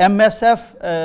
MSF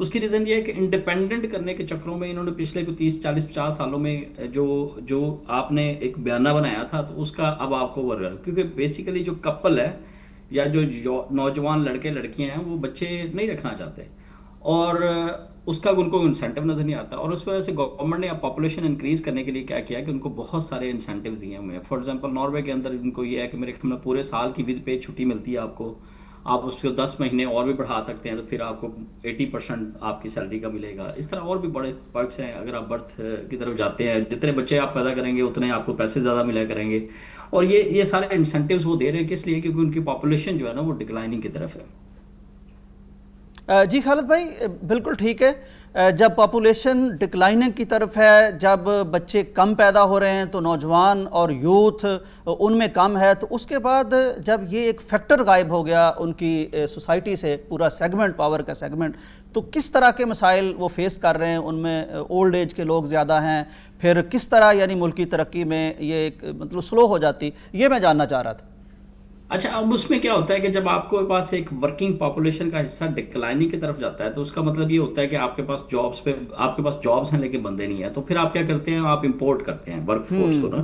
اس کی reason یہ ہے کہ انڈیپینڈنٹ کرنے کے چکروں میں انہوں نے پچھلے کو 30 40 50 سالوں میں جو آپ نے ایک بیانہ بنایا تھا تو اس کا اب آپ کو کیونکہ بیسیکلی جو کپل ہے یا جو نوجوان لڑکے لڑکیاں ہیں وہ بچے نہیں رکھنا چاہتے، اور اس کا ان کو انسینٹیو نظر نہیں آتا، اور اس وجہ سے گورنمنٹ نے اب پاپولیشن انکریز کرنے کے لیے کیا کیا کہ ان کو بہت سارے انسینٹیو دیے ہوئے ہیں. فار ایگزامپل ناروے کے اندر ان کو یہ ہے کہ میرے خیال میں پورے سال کی ود پے چھٹی ملتی ہے آپ کو، آپ اس کو 10 مہینے اور بھی بڑھا سکتے ہیں تو پھر آپ کو 80% آپ کی سیلری کا ملے گا. اس طرح اور بھی بڑے پرکس ہیں. اگر آپ برتھ کی طرف جاتے ہیں، جتنے بچے آپ پیدا کریں گے اتنے آپ کو پیسے زیادہ ملا کریں گے، اور یہ سارے انسینٹیوز وہ دے رہے ہیں کس لیے؟ کیونکہ ان کی پاپولیشن جو ہے نا وہ ڈکلائننگ کی طرف ہے. جی خالد بھائی بالکل ٹھیک ہے، جب پاپولیشن ڈکلائننگ کی طرف ہے، جب بچے کم پیدا ہو رہے ہیں تو نوجوان اور یوتھ ان میں کم ہے، تو اس کے بعد جب یہ ایک فیکٹر غائب ہو گیا ان کی سوسائٹی سے، پورا سیگمنٹ، پاور کا سیگمنٹ، تو کس طرح کے مسائل وہ فیس کر رہے ہیں؟ ان میں اولڈ ایج کے لوگ زیادہ ہیں، پھر کس طرح یعنی ملکی ترقی میں یہ مطلب سلو ہو جاتی، یہ میں جاننا چاہ رہا تھا. اچھا، اب اس میں کیا ہوتا ہے کہ جب آپ کے پاس ایک ورکنگ پاپولیشن کا حصہ ڈکلائننگ کی طرف جاتا ہے تو اس کا مطلب یہ ہوتا ہے کہ آپ کے پاس جابس ہیں لیکن بندے نہیں ہیں. تو پھر آپ کیا کرتے ہیں؟ آپ امپورٹ کرتے ہیں ورک فورس کو نا.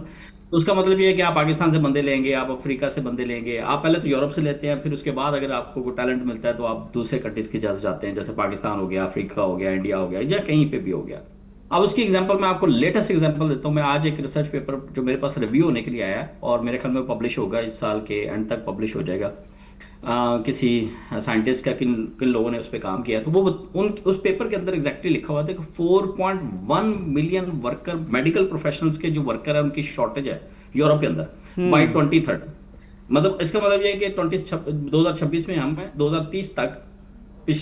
تو اس کا مطلب یہ ہے کہ آپ پاکستان سے بندے لیں گے، آپ افریقہ سے بندے لیں گے، آپ پہلے تو یورپ سے لیتے ہیں، پھر اس کے بعد اگر آپ کو کوئی ٹیلنٹ ملتا ہے تو آپ دوسرے کنٹریز کی جانب جاتے ہیں، جیسے پاکستان ہو گیا، افریقہ ہو گیا، انڈیا ہو گیا، یا کہیں پہ بھی ہو گیا. اب اس کی ایگزامپل میں آپ کو لیٹسٹ ایگزامپل دیتا ہوں. میں آج ایک ریسرچ پیپر جو میرے پاس ریویو ہونے کے لیے آیا ہے اور میرے خیال میں پبلش ہوگا اس سال کے اینڈ تک پبلش ہو جائے گا. کسی سائنٹسٹ کا کن لوگوں نے اس پہ کام کیا، تو وہ اس پیپر کے اندر ایگزیکٹلی لکھا ہوا تھا کہ 4.1 ملین ورکر، میڈیکل پروفیشنلز کے جو ورکر ہیں ان کی شارٹیج ہے یورپ کے اندر بائی 2030. مطلب اس کا مطلب یہ ہے کہ 2026 میں ہم ہیں 2030 تک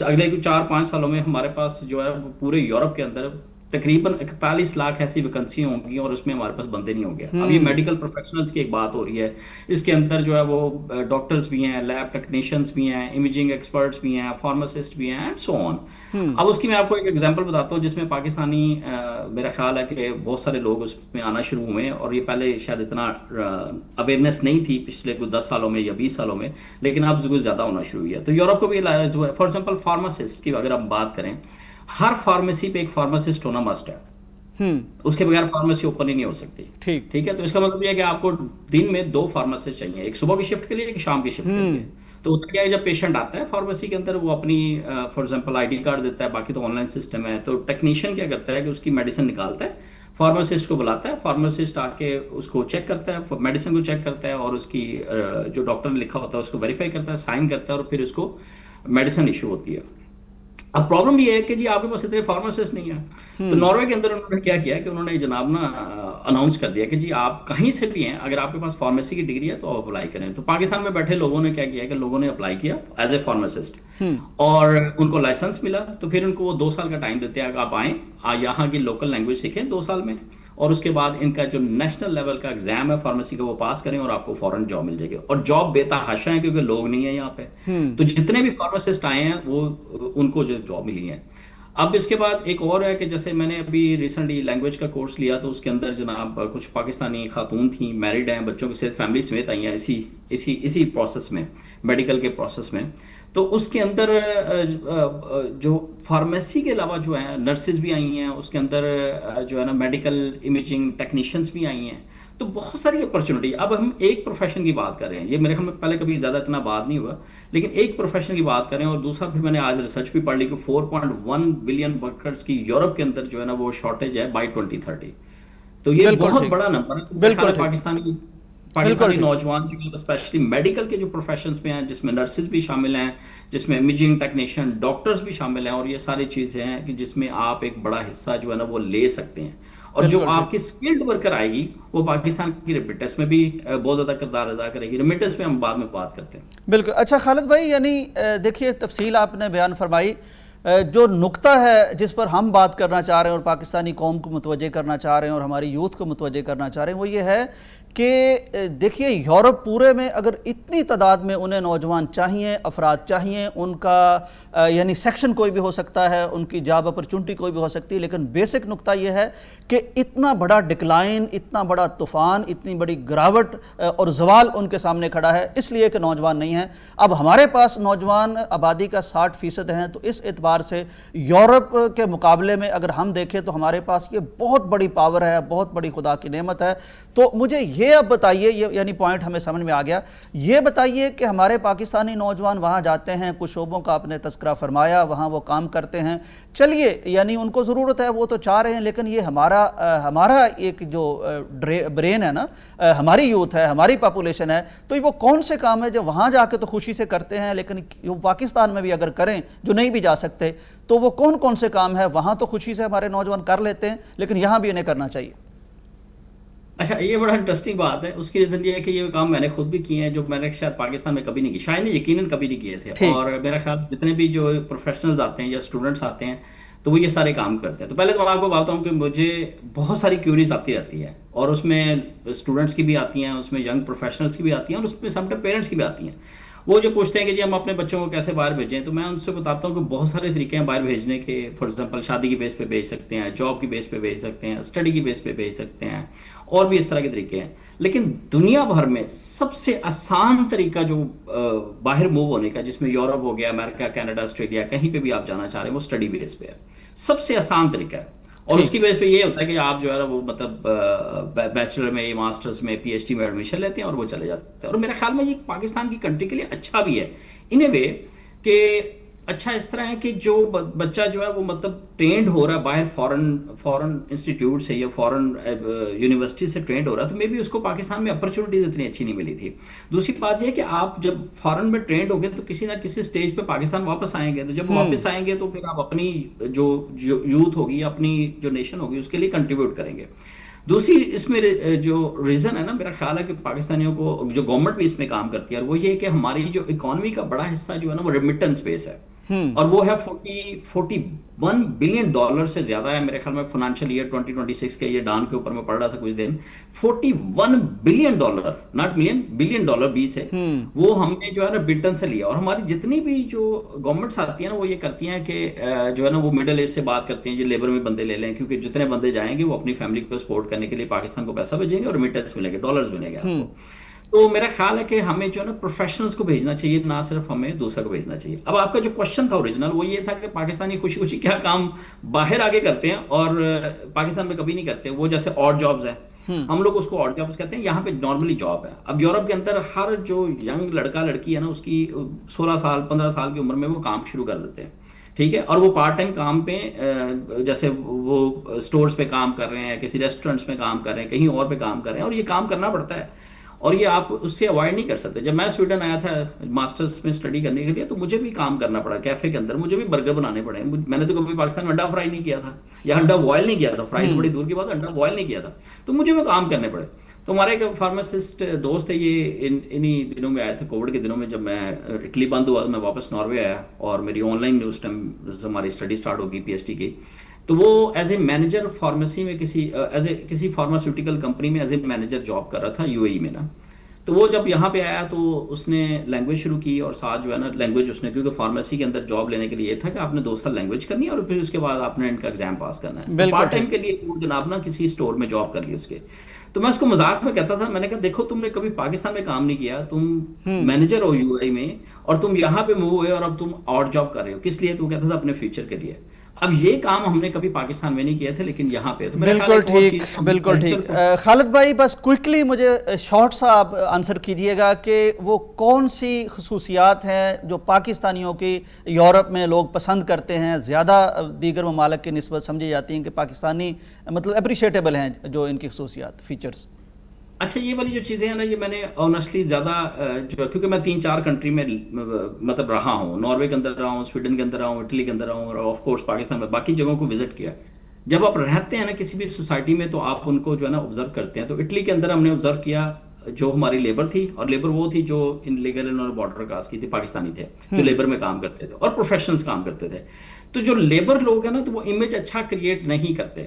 اگلے 4-5 سالوں میں ہمارے پاس جو ہے پورے یورپ کے اندر تقریباً 41 لاکھ ایسی ویکنسی ہوں گی اور اس میں ہمارے پاس بندے نہیں ہوں گے. اب یہ میڈیکل پروفیشنلز کی ایک بات ہو رہی ہے، اس کے اندر جو ہے وہ ڈاکٹرز بھی ہیں، لیب ٹیکنیشینز بھی ہیں، امیجنگ ایکسپرٹس بھی ہیں، فارماسسٹ بھی ہیں، اینڈ سو آن. اب اس کی میں آپ کو ایک ایگزامپل بتاتا ہوں جس میں پاکستانی میرا خیال ہے کہ بہت سارے لوگ اس میں آنا شروع ہوئے ہیں، اور یہ پہلے شاید اتنا اویئرنیس نہیں تھی پچھلے کچھ 10 سالوں میں یا 20 سالوں میں، لیکن اب کچھ زیادہ ہونا شروع ہوئی ہے. تو یورپ کو بھی فار ایگزامپل فارماسسٹ کی اگر ہم بات کریں، ہر فارمیسی پہ ایک فارماسسٹ ہونا مسٹ ہے، اس کے بغیر فارمیسی اوپن ہی نہیں ہو سکتی. ٹھیک ہے، تو اس کا مطلب یہ ہے کہ آپ کو دن میں 2 فارماسسٹ چاہیے، ایک صبح کی شفٹ کے لیے، ایک شام کی شفٹ کے لیے. تو ہوتا کیا ہے جب پیشنٹ آتا ہے فارمیسی کے اندر، وہ اپنی for example I D card دیتا ہے، باقی تو آن لائن سسٹم ہے. تو ٹیکنیشین کیا کرتا ہے کہ اس کی میڈیسن نکالتا ہے، فارماسسٹ کو بلاتا ہے، فارماسسٹ آ کے اس کو چیک کرتا ہے، میڈیسن کو چیک کرتا ہے، اور اس کی جو ڈاکٹر نے لکھا ہوتا ہے اس کو ویریفائی کرتا ہے، سائن کرتا ہے، اور پھر اس کو میڈیسن ایشو ہوتی ہے. اب پرابلم یہ ہے کہ جی آپ کے پاس اتنے فارماسسٹ نہیں ہیں. تو ناروے کے اندر انہوں نے کیا کیا کہ انہوں نے جناب نا اناؤنس کر دیا کہ جی آپ کہیں سے بھی ہیں، اگر آپ کے پاس فارمیسی کی ڈگری ہے تو آپ اپلائی کریں. تو پاکستان میں بیٹھے لوگوں نے کیا کیا کہ لوگوں نے اپلائی کیا ایز اے فارماسسٹ، اور ان کو لائسنس ملا. تو پھر ان کو وہ 2 سال کا ٹائم دیتے ہیں کہ آپ آئیں، یہاں کی لوکل لینگویج سیکھیں 2 سال میں، اور اس کے بعد ان کا جو نیشنل لیول کا ایگزام ہے فارمیسی کا وہ پاس کریں، اور آپ کو فوراً جاب مل جائے گی. اور جاب بے تحاشا ہے کیونکہ لوگ نہیں ہیں یہاں پہ. تو جتنے بھی فارماسسٹ آئے ہیں وہ ان کو جو جاب ملی ہیں. اب اس کے بعد ایک اور ہے کہ جیسے میں نے ابھی ریسنٹلی لینگویج کا کورس لیا، تو اس کے اندر جناب کچھ پاکستانی خاتون تھیں، میرڈ ہیں، بچوں کے ساتھ فیملی سمیت آئی ہیں اسی پروسیس میں، میڈیکل کے پروسیس میں. تو اس کے اندر جو فارمیسی کے علاوہ جو ہے نرسز بھی آئی ہیں، اس کے اندر جو ہے نا میڈیکل امیجنگ ٹیکنیشینس بھی آئی ہیں. تو بہت ساری اپرچونٹی. اب ہم ایک پروفیشن کی بات کر رہے ہیں، یہ میرے خیال میں پہلے کبھی زیادہ اتنا بات نہیں ہوا، لیکن ایک پروفیشن کی بات کریں. اور دوسرا پھر میں نے آج ریسرچ بھی پڑھ لی کہ 4.1 بلین ورکرز کی یورپ کے اندر جو ہے نا وہ شارٹیج ہے بائی 2030. تو یہ بہت بڑا نمبر ہے. پاکستانی نوجوان جو اسپیشلی میڈیکل کے جو پروفیشنز میں ہیں، جس میں نرسز بھی شامل ہیں، جس میں امیجنگ ٹیکنیشین، ڈاکٹرز بھی شامل ہیں، اور یہ ساری چیزیں ہیں کہ جس میں آپ ایک بڑا حصہ جو ہے نا وہ لے سکتے ہیں. اور جو آپ کی اسکلڈ ورکر آئے گی وہ پاکستان کی ریمیٹنس میں بھی بہت زیادہ کردار ادا کرے گی. ریمیٹنس میں ہم بعد میں بات کرتے ہیں. بالکل. اچھا خالد بھائی، یعنی دیکھیے تفصیل آپ نے بیان فرمائی. جو نقطہ ہے جس پر ہم بات کرنا چاہ رہے ہیں اور پاکستانی قوم کو متوجہ کرنا چاہ رہے ہیں اور ہماری یوتھ کو متوجہ کرنا چاہ رہے ہیں، وہ یہ ہے کہ دیکھیے یورپ پورے میں اگر اتنی تعداد میں انہیں نوجوان چاہیے، افراد چاہیے، ان کا یعنی سیکشن کوئی بھی ہو سکتا ہے، ان کی جاب اپرچونٹی کوئی بھی ہو سکتی ہے، لیکن بیسک نقطہ یہ ہے کہ اتنا بڑا ڈکلائن، اتنا بڑا طوفان، اتنی بڑی گراوٹ اور زوال ان کے سامنے کھڑا ہے اس لیے کہ نوجوان نہیں ہیں۔ اب ہمارے پاس نوجوان آبادی کا 60% ہیں، تو اس اعتبار سے یورپ کے مقابلے میں اگر ہم دیکھیں تو ہمارے پاس یہ بہت بڑی پاور ہے، بہت بڑی خدا کی نعمت ہے۔ تو مجھے یہ اب بتائیے، یعنی پوائنٹ ہمیں سمجھ میں آ گیا، یہ بتائیے کہ ہمارے پاکستانی نوجوان وہاں جاتے ہیں، کچھ شعبوں کا آپ نے تذکرہ فرمایا، وہاں وہ کام کرتے ہیں، چلیے یعنی ان کو ضرورت ہے، وہ تو چاہ رہے ہیں، لیکن یہ ہمارا ایک جو برین ہے نا، ہماری یوتھ ہے، ہماری پاپولیشن ہے، تو وہ کون سے کام ہے جو وہاں جا کے تو خوشی سے کرتے ہیں، لیکن وہ پاکستان میں بھی اگر کریں جو نہیں بھی جا سکتے، تو وہ کون کون سے کام ہے وہاں تو خوشی سے ہمارے نوجوان کر لیتے ہیں، لیکن یہاں بھی انہیں کرنا چاہیے؟ اچھا، یہ بڑا انٹرسٹنگ بات ہے۔ اس کی ریزن یہ ہے کہ یہ کام میں نے خود بھی کیے ہیں جو میں نے شاید پاکستان میں کبھی نہیں کی، شاید یقیناً کبھی نہیں کیے تھے۔ ٹھیک، اور میرا خیال جتنے بھی جو پروفیشنلز آتے ہیں یا اسٹوڈنٹس آتے ہیں تو وہ یہ سارے کام کرتے ہیں۔ تو پہلے تو میں آپ کو بتاتا ہوں کہ مجھے بہت ساری کیوریز آتی رہتی ہے، اور اس میں اسٹوڈنٹس کی بھی آتی ہیں، اس میں ینگ پروفیشنلس کی بھی آتی ہیں، اور اس میں سم ٹائم پیرنٹس کی بھی آتی ہیں۔ وہ جو پوچھتے ہیں کہ جی ہم اپنے بچوں کو کیسے باہر بھیجیں، تو میں ان سے بتاتا ہوں کہ بہت سارے طریقے ہیں باہر بھیجنے کے۔ فار ایگزامپل شادی کی بیس پہ بھیج سکتے ہیں، جاب کی بیس پہ بھیج سکتے ہیں، اسٹڈی کی بیس پہ بھیج سکتے ہیں، اور بھی اس طرح کے طریقے ہیں۔ لیکن دنیا بھر میں سب سے آسان طریقہ جو باہر موو ہونے کا، جس میں یورپ ہو گیا، امریکہ، کینیڈا، آسٹریلیا، کہیں پہ بھی آپ جانا چاہ رہے ہیں، وہ اسٹڈی بیس پہ ہے۔ سب سے آسان طریقہ ہے، اور اس ٹھیک، کی بیس پہ یہ ہوتا ہے کہ آپ جو ہے نا وہ مطلب بیچلر میں، ماسٹرز میں، پی ایچ ڈی میں ایڈمیشن لیتے ہیں اور وہ چلے جاتے ہیں۔ اور میرے خیال میں یہ پاکستان کی کنٹری کے لیے اچھا بھی ہے ان اے وے، کہ اچھا اس طرح ہے کہ جو بچہ جو ہے وہ مطلب ٹرینڈ ہو رہا ہے باہر، فورن انسٹیٹیوٹ سے یا فورن یونیورسٹی سے ٹرینڈ ہو رہا ہے، تو مے بی اس کو پاکستان میں اپرچونیٹیز اتنی اچھی نہیں ملی تھی۔ دوسری بات یہ ہے کہ آپ جب فورن میں ٹرینڈ ہو گئے تو کسی نہ کسی سٹیج پہ پاکستان واپس آئیں گے، تو جب واپس آئیں گے تو پھر آپ اپنی جو یوتھ ہوگی، اپنی جو نیشن ہوگی، اس کے لیے کنٹریبیوٹ کریں گے۔ دوسری اس میں جو ریزن ہے نا، میرا خیال ہے کہ پاکستانیوں کو جو گورنمنٹ بھی اس میں کام کرتی ہے، اور وہ یہ ہے کہ ہماری جو اکانومی کا بڑا حصہ جو ہے نا وہ ریمیٹنس بیس ہے، اور وہ ہے 41 بلین ڈالر سے زیادہ ہے۔ میرے خیال میں فائنانشیل ایئر 2026 کے، یہ ڈان کے اوپر میں پڑھ رہا تھا کچھ دن، 41 billion dollar, not million, billion dollar 20 ہے، وہ ہم نے جو ہے نا برٹن سے لیا۔ اور ہماری جتنی بھی جو گورنمنٹس آتی ہیں نا، وہ یہ کرتی ہیں کہ جو ہے نا وہ مڈل ایج سے بات کرتی ہیں، جو لیبر میں بندے لے لیں، کیونکہ جتنے بندے جائیں گے وہ اپنی فیملی کو سپورٹ کرنے کے لیے پاکستان کو پیسہ بھیجیں گے، اور ریمیٹنس ملیں گے، ڈالرز ملیں گے آپ کو۔ تو میرا خیال ہے کہ ہمیں جو ہے نا پروفیشنلز کو بھیجنا چاہیے، نہ صرف ہمیں دوسرا کو بھیجنا چاہیے۔ اب آپ کا جو کوشچن تھا اوریجنل، وہ یہ تھا کہ پاکستانی خوشی خوشی کیا کام باہر آگے کرتے ہیں اور پاکستان میں کبھی نہیں کرتے، وہ جیسے آڈ جابز ہیں، ہم لوگ اس کو آڈ جابز کہتے ہیں، یہاں پہ نارملی جاب ہے۔ اب یورپ کے اندر ہر جو ینگ لڑکا لڑکی ہے نا، اس کی 16 سال 15 سال کی عمر میں وہ کام شروع کر دیتے ہیں، ٹھیک ہے، اور وہ پارٹ ٹائم کام پہ جیسے وہ سٹورز پہ کام کر رہے ہیں، کسی ریسٹورنٹس میں کام کر رہے ہیں، کہیں اور پہ کام کر رہے ہیں، اور یہ کام کرنا پڑتا ہے، اور یہ آپ اس سے اوائڈ نہیں کر سکتے۔ جب میں سویڈن آیا تھا ماسٹرز میں اسٹڈی کرنے کے لیے، تو مجھے بھی کام کرنا پڑا کیفے کے اندر، مجھے بھی برگر بنانے پڑے۔ میں نے تو کبھی پاکستان میں انڈا فرائی نہیں کیا تھا، یا انڈا بوائل نہیں کیا تھا، فرائی تو بڑی دور کی بات، انڈا بوائل نہیں کیا تھا، تو مجھے وہ کام کرنے پڑے۔ تو ہمارے ایک فارماسسٹ دوست ہے، یہ انہی دنوں میں آئے تھے، کووڈ کے دنوں میں، جب میں اٹلی بند ہوا میں واپس ناروے آیا، اور میری آن لائن اس ٹائم ہماری اسٹڈی اسٹارٹ ہوگی پی ایچ ڈی کی، تو وہ ایز اے مینیجر فارمیسی میں کسی فارماسیوٹیکل کمپنی میں ایز اے مینیجر جاب کر رہا تھا یو اے ای میں نا۔ تو وہ جب یہاں پہ آیا تو اس نے لینگویج شروع کی، اور ساتھ جو ہے نا لینگویج اس نے، کیونکہ فارمیسی کے اندر جاب لینے کے لیے یہ تھا کہ آپ نے 2 سال لینگویج کرنی ہے، اور پھر اس کے بعد آپ نے ان کا ایگزام پاس کرنا ہے۔ پارٹ ٹائم کے لیے وہ جناب نا کسی اسٹور میں جاب کر لی اس کے۔ تو میں اس کو مذاق میں کہتا تھا، میں نے کہا دیکھو تم نے کبھی پاکستان میں کام نہیں کیا، تم مینیجر ہو یو اے میں، اور تم یہاں پہ موو ہوئے، اور اب تم آڈ جاب کر رہے ہو، کس لیے؟ تو کہتا تھا اپنے فیوچر کے لیے۔ اب یہ کام ہم نے کبھی پاکستان میں نہیں کیے تھے، لیکن یہاں پہ تو بالکل ٹھیک، بالکل ٹھیک۔ خالد بھائی بس کوئکلی مجھے شارٹ سا آپ آنسر کیجئے گا کہ وہ کون سی خصوصیات ہیں جو پاکستانیوں کی یورپ میں لوگ پسند کرتے ہیں، زیادہ دیگر ممالک کی نسبت سمجھی جاتی ہیں کہ پاکستانی مطلب اپریشیٹیبل ہیں جو ان کی خصوصیات، فیچرز؟ اچھا، یہ والی جو چیزیں ہیں نا، یہ میں نے آنیسٹلی زیادہ کیونکہ میں 3-4 کنٹری میں مطلب رہا ہوں، ناروے کے اندر رہا ہوں، سویڈن کے اندر رہا ہوں، اٹلی کے اندر رہا ہوں، اور آف کورس پاکستان میں باقی جگہوں کو وزٹ کیا۔ جب آپ رہتے ہیں نا کسی بھی سوسائٹی میں، تو آپ ان کو جو ہے نا آبزرو کرتے ہیں۔ تو اٹلی کے اندر ہم نے آبزرو کیا، جو ہماری لیبر تھی، اور لیبر وہ تھی جو ان لیگل اور بارڈر کراس کی تھی، پاکستانی تھے جو لیبر میں کام کرتے تھے، اور پروفیشنلز کام کرتے تھے۔ تو جو لیبر لوگ ہیں نا، تو وہ امیج اچھا کریٹ نہیں کرتے،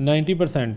90%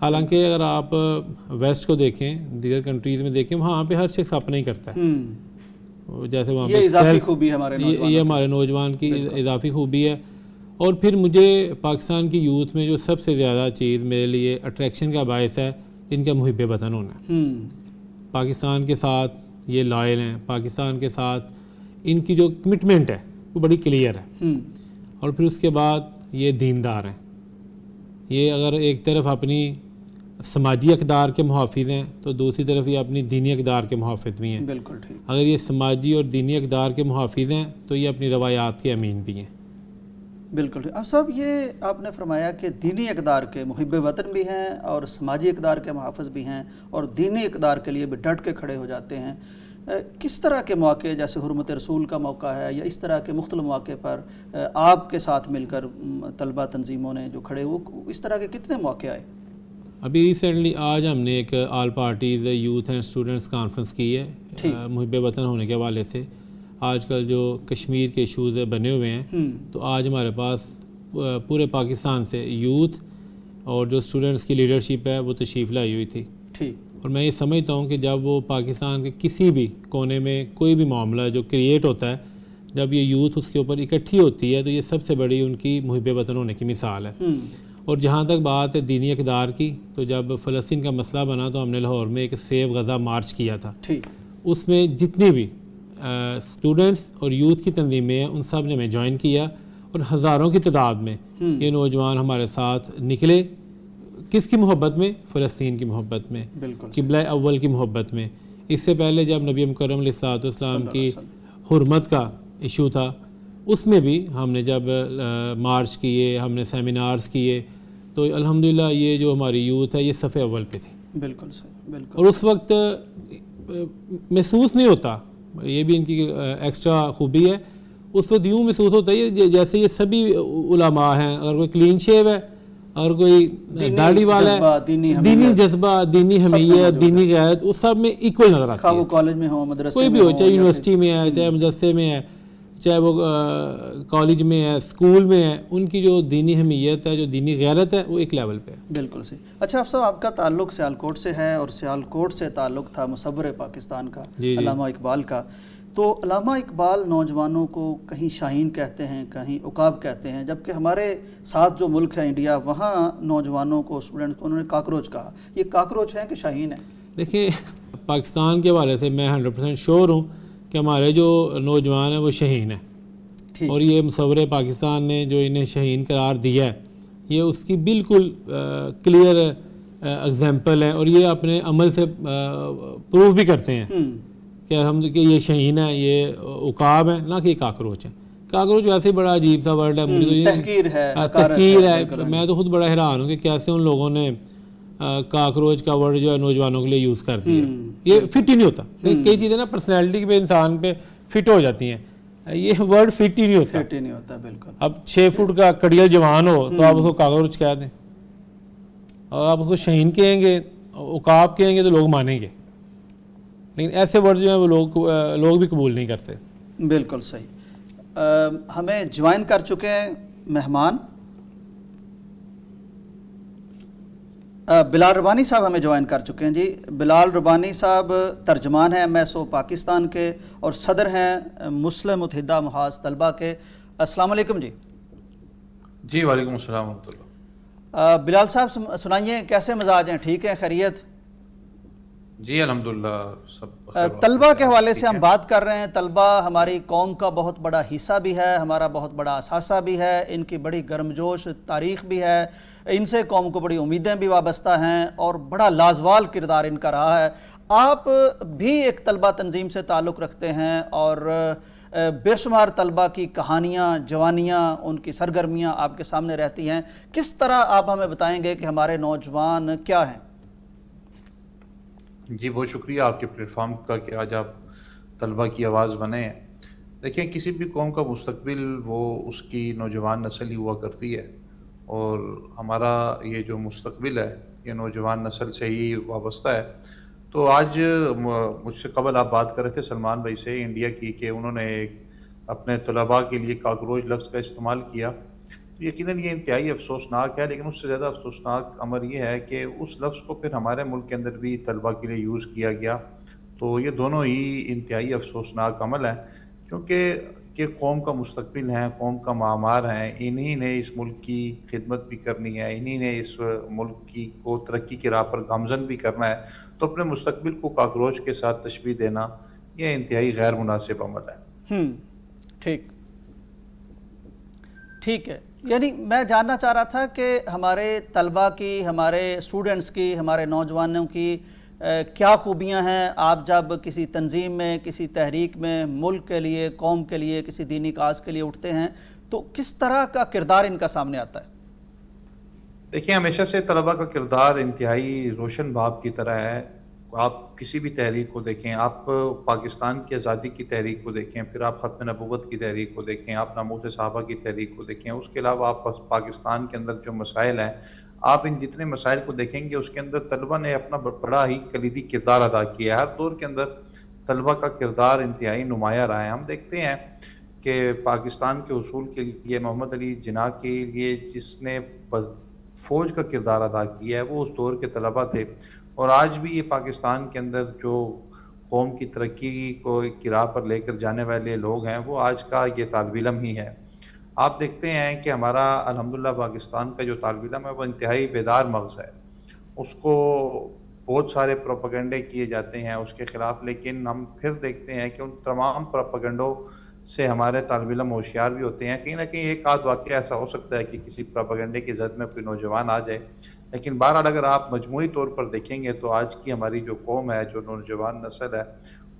حالانکہ اگر آپ ویسٹ کو دیکھیں، دیگر کنٹریز میں دیکھیں، وہاں پہ ہر شخص اپنا ہی کرتا ہے. جیسے وہاں یہ پہ اضافی خوبی ہے ہمارے یہ ہمارے نوجوان کی اضافی خوبی ہے. اور پھر مجھے پاکستان کی یوتھ میں جو سب سے زیادہ چیز میرے لیے اٹریکشن کا باعث ہے، ان کا محب وطن ہونا. پاکستان کے ساتھ یہ لائل ہیں، پاکستان کے ساتھ ان کی جو کمٹمنٹ ہے وہ بڑی کلیئر ہے. اور پھر اس کے بعد یہ دیندار ہیں. یہ اگر ایک طرف اپنی سماجی اقدار کے محافظ ہیں تو دوسری طرف یہ اپنی دینی اقدار کے محافظ بھی ہیں. بالکل ٹھیک. اگر یہ سماجی اور دینی اقدار کے محافظ ہیں تو یہ اپنی روایات کے امین بھی ہیں. بالکل ٹھیک. اب صاحب یہ آپ نے فرمایا کہ دینی اقدار کے محب وطن بھی ہیں اور سماجی اقدار کے محافظ بھی ہیں اور دینی اقدار کے لیے بھی ڈٹ کے کھڑے ہو جاتے ہیں. کس طرح کے مواقع جیسے حرمت رسول کا موقع ہے یا اس طرح کے مختلف مواقع پر آپ کے ساتھ مل کر طلبہ تنظیموں نے جو کھڑے ہوئے، اس طرح کے کتنے موقع آئے؟ ابھی ریسنٹلی آج ہم نے ایک all parties youth and students conference کی ہے محب وطن ہونے کے حوالے سے. آج کل جو کشمیر کے ایشوز بنے ہوئے ہیں تو آج ہمارے پاس پورے پاکستان سے یوتھ اور جو اسٹوڈنٹس کی لیڈرشپ ہے وہ تشریف لائی ہوئی تھی. اور میں یہ سمجھتا ہوں کہ جب وہ پاکستان کے کسی بھی کونے میں کوئی بھی معاملہ جو کریٹ ہوتا ہے، جب یہ یوتھ اس کے اوپر اکٹھی ہوتی ہے تو یہ سب سے بڑی ان کی محب وطن ہونے کی مثال ہے. اور جہاں تک بات ہے دینی اقدار کی، تو جب فلسطین کا مسئلہ بنا تو ہم نے لاہور میں ایک سیو غزہ مارچ کیا تھا. اس میں جتنی بھی اسٹوڈنٹس اور یوتھ کی تنظیمیں ہیں ان سب نے میں جوائن کیا اور ہزاروں کی تعداد میں یہ نوجوان ہمارے ساتھ نکلے. کس کی محبت میں؟ فلسطین کی محبت میں، قبلہ اول کی محبت میں. اس سے پہلے جب نبی مکرم علیہ الصلوۃ والسلام کی حرمت کا ایشو تھا اس میں بھی ہم نے جب مارچ کیے، ہم نے سیمینارز کیے، تو الحمدللہ یہ جو ہماری یوتھ ہے یہ صف اول پہ تھی. بالکل صحیح. بالکل. اور اس وقت محسوس نہیں ہوتا، یہ بھی ان کی ایکسٹرا خوبی ہے، اس وقت یوں محسوس ہوتا ہے جیسے یہ سبھی علماء ہیں. اگر کوئی کلین شیو ہے، اگر کوئی داڑھی والا ہے، دینی جذبہ، دینی حمیت، دینی غیرت، اس سب میں ایکول نظر آتی ہے. وہ کالج میں ہو، مدرسے کوئی بھی ہو، چاہے یونیورسٹی میں ہے، چاہے مدرسے میں ہے، چاہے وہ کالج میں ہے، اسکول میں ہے، ان کی جو دینی حمیت ہے، جو دینی غیرت ہے، وہ ایک لیول پہ ہے. بالکل صحیح. اچھا آپ صاحب، آپ کا تعلق سیالکوٹ سے ہے اور سیالکوٹ سے تعلق تھا مصور پاکستان کا علامہ اقبال کا. تو علامہ اقبال نوجوانوں کو کہیں شاہین کہتے ہیں، کہیں عقاب کہتے ہیں، جبکہ ہمارے ساتھ جو ملک ہے انڈیا، وہاں نوجوانوں کو، اسٹوڈنٹس کو انہوں نے کاکروچ کہا. یہ کاکروچ ہیں کہ شاہین ہیں؟ دیکھیں، پاکستان کے حوالے سے میں 100% شیور ہوں کہ ہمارے جو نوجوان ہیں وہ شاہین ہیں. اور یہ مصور پاکستان نے جو انہیں شاہین قرار دیا ہے یہ اس کی بالکل کلیئر ایگزامپل ہے. اور یہ اپنے عمل سے پروف بھی کرتے ہیں کہ یہ شاہین ہے، یہ عقاب ہیں، نہ کہ یہ کاکروچ ہیں. کاکروچ ویسے ہی بڑا عجیب سا ورڈ ہے، مجھے تو تحقیر ہے. میں تو خود بڑا حیران ہوں کہ کیسے ان لوگوں نے کاکروچ کا ورڈ جو ہے نوجوانوں کے لیے یوز کر دیا. یہ فٹ ہی نہیں ہوتا. کئی چیزیں نا پرسنالٹی پہ، انسان پہ فٹ ہو جاتی ہیں، یہ ورڈ فٹ ہی نہیں ہوتا. بالکل. اب 6 فٹ کا کڑیل جوان ہو تو آپ اس کو کاکروچ کہہ دیں، اور آپ اس کو شاہین کہیں گے، عقاب کہیں گے تو لوگ مانیں گے. لیکن ایسے ورڈ جو ہیں وہ لوگ بھی قبول نہیں کرتے. بالکل صحیح. ہمیں جوائن کر چکے ہیں مہمان بلال ربانی صاحب ہمیں جوائن کر چکے ہیں. جی بلال ربانی صاحب ترجمان ہیں MSO پاکستان کے اور صدر ہیں مسلم متحدہ محاذ طلبہ کے. السلام علیکم. جی وعلیکم السلام ورحمۃ اللہ. بلال صاحب سنائیے، کیسے مزاج ہیں؟ ٹھیک ہیں؟ خیریت؟ جی الحمدللہ سب. طلبہ کے حوالے سے ہم بات کر رہے ہیں. طلبہ ہماری قوم کا بہت بڑا حصہ بھی ہے، ہمارا بہت بڑا اثاثہ بھی ہے، ان کی بڑی گرمجوش تاریخ بھی ہے، ان سے قوم کو بڑی امیدیں بھی وابستہ ہیں اور بڑا لازوال کردار ان کا رہا ہے. آپ بھی ایک طلبہ تنظیم سے تعلق رکھتے ہیں اور بے شمار طلبہ کی کہانیاں، جوانیاں، ان کی سرگرمیاں آپ کے سامنے رہتی ہیں. کس طرح آپ ہمیں بتائیں گے کہ ہمارے نوجوان کیا ہیں؟ جی بہت شکریہ آپ کے پلیٹ فارم کا کہ آج آپ طلبہ کی آواز بنے ہیں. دیکھیں، کسی بھی قوم کا مستقبل وہ اس کی نوجوان نسل ہی ہوا کرتی ہے، اور ہمارا یہ جو مستقبل ہے یہ نوجوان نسل سے ہی وابستہ ہے. تو آج مجھ سے قبل آپ بات کر رہے تھے سلمان بھائی سے انڈیا کی، کہ انہوں نے اپنے طلباء کے لیے کاکروچ لفظ کا استعمال کیا. تو یقیناً یہ انتہائی افسوسناک ہے، لیکن اس سے زیادہ افسوسناک امر یہ ہے کہ اس لفظ کو پھر ہمارے ملک کے اندر بھی طلبہ کے لیے یوز کیا گیا، تو یہ دونوں ہی انتہائی افسوسناک عمل ہیں، کیونکہ کہ قوم کا مستقبل ہیں، قوم کا معمار ہیں، انہی نے اس ملک کی خدمت بھی کرنی ہے، انہی نے اس ملک کی کو ترقی کی راہ پر گامزن بھی کرنا ہے، تو اپنے مستقبل کو کاکروچ کے ساتھ تشبیہ دینا یہ انتہائی غیر مناسب عمل ہے۔ ٹھیک ٹھیک ہے، یعنی میں جاننا چاہ رہا تھا کہ ہمارے طلبہ کی، ہمارے اسٹوڈنٹس کی، ہمارے نوجوانوں کی کیا خوبیاں ہیں؟ آپ جب کسی تنظیم میں، کسی تحریک میں، ملک کے لیے، قوم کے لیے، کسی دینی کاز کے لیے اٹھتے ہیں تو کس طرح کا کردار ان کا سامنے آتا ہے؟ دیکھیں، ہمیشہ سے طلبہ کا کردار انتہائی روشن باب کی طرح ہے۔ آپ کسی بھی تحریک کو دیکھیں، آپ پاکستان کی آزادی کی تحریک کو دیکھیں، پھر آپ ختم نبوت کی تحریک کو دیکھیں، آپ ناموس صحابہ کی تحریک کو دیکھیں، اس کے علاوہ آپ پاکستان کے اندر جو مسائل ہیں، آپ ان جتنے مسائل کو دیکھیں گے اس کے اندر طلبہ نے اپنا بڑا ہی کلیدی کردار ادا کیا ہے۔ ہر دور کے اندر طلبہ کا کردار انتہائی نمایاں رہا ہے۔ ہم دیکھتے ہیں کہ پاکستان کے حصول کے لیے محمد علی جناح کے لیے جس نے فوج کا کردار ادا کیا ہے وہ اس دور کے طلبہ تھے، اور آج بھی یہ پاکستان کے اندر جو قوم کی ترقی کو کی راہ پر لے کر جانے والے لوگ ہیں وہ آج کا یہ طالب علم ہی ہے۔ آپ دیکھتے ہیں کہ ہمارا الحمدللہ پاکستان کا جو طالب علم ہے وہ انتہائی بیدار مغز ہے، اس کو بہت سارے پروپیگنڈے کیے جاتے ہیں اس کے خلاف، لیکن ہم پھر دیکھتے ہیں کہ ان تمام پروپیگنڈوں سے ہمارے طالب علم ہوشیار بھی ہوتے ہیں۔ کہیں نہ کہیں ایک آدھ واقعہ ایسا ہو سکتا ہے کہ کسی پروپیگنڈے کی زد میں کوئی نوجوان آ جائے، لیکن بہرحال اگر آپ مجموعی طور پر دیکھیں گے تو آج کی ہماری جو قوم ہے، جو نوجوان نسل ہے،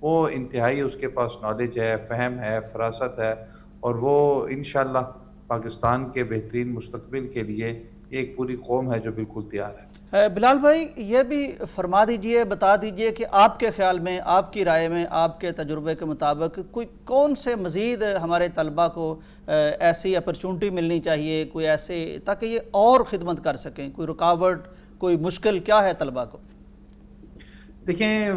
وہ انتہائی اس کے پاس نالج ہے، فہم ہے، فراست ہے، اور وہ انشاءاللہ پاکستان کے بہترین مستقبل کے لیے ایک پوری قوم ہے جو بالکل تیار ہے۔ بلال بھائی، یہ بھی فرما دیجئے، بتا دیجئے کہ آپ کے خیال میں، آپ کی رائے میں، آپ کے تجربے کے مطابق کوئی کون سے مزید ہمارے طلبہ کو ایسی اپرچونٹی ملنی چاہیے، کوئی ایسے تاکہ یہ اور خدمت کر سکیں؟ کوئی رکاوٹ، کوئی مشکل کیا ہے طلبہ کو؟ دیکھیں،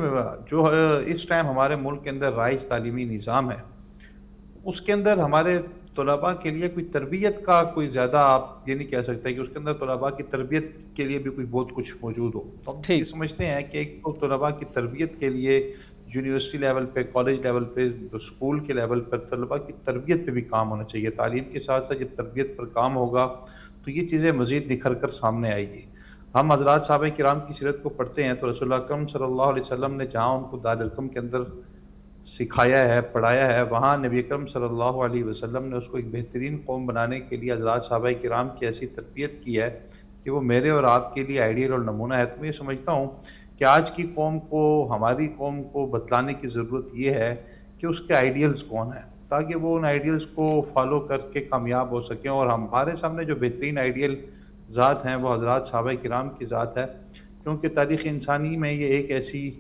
جو اس ٹائم ہمارے ملک کے اندر رائج تعلیمی نظام ہے، اس کے اندر ہمارے طلباء کے لیے کوئی تربیت کا کوئی زیادہ آپ یہ نہیں کہہ سکتے کہ اس کے اندر طلباء کی تربیت کے لیے بھی کوئی بہت کچھ موجود ہو۔ ہم یہ سمجھتے ہیں کہ ایک تو طلباء کی تربیت کے لیے یونیورسٹی لیول پہ، کالج لیول پہ، اسکول کے لیول پر طلباء کی تربیت پہ بھی کام ہونا چاہیے۔ تعلیم کے ساتھ ساتھ جب تربیت پر کام ہوگا تو یہ چیزیں مزید نکھر کر سامنے آئے گی۔ ہم حضرات صحابہ کرام کی سیرت کو پڑھتے ہیں تو رسول اللہ اکرم صلی اللہ علیہ وسلم نے جہاں ان کو دارالارقم کے اندر سکھایا ہے، پڑھایا ہے، وہاں نبی اکرم صلی اللہ علیہ وسلم نے اس کو ایک بہترین قوم بنانے کے لیے حضرات صحابہ کرام کی ایسی تربیت کی ہے کہ وہ میرے اور آپ کے لیے آئیڈیل اور نمونہ ہے۔ تو میں یہ سمجھتا ہوں کہ آج کی قوم کو، ہماری قوم کو بتلانے کی ضرورت یہ ہے کہ اس کے آئیڈیلز کون ہیں، تاکہ وہ ان آئیڈیلز کو فالو کر کے کامیاب ہو سکیں، اور ہمارے سامنے جو بہترین آئیڈیل ذات ہیں وہ حضرات صحابہ کرام کی ذات ہے، کیونکہ تاریخ انسانی میں یہ ایک ایسی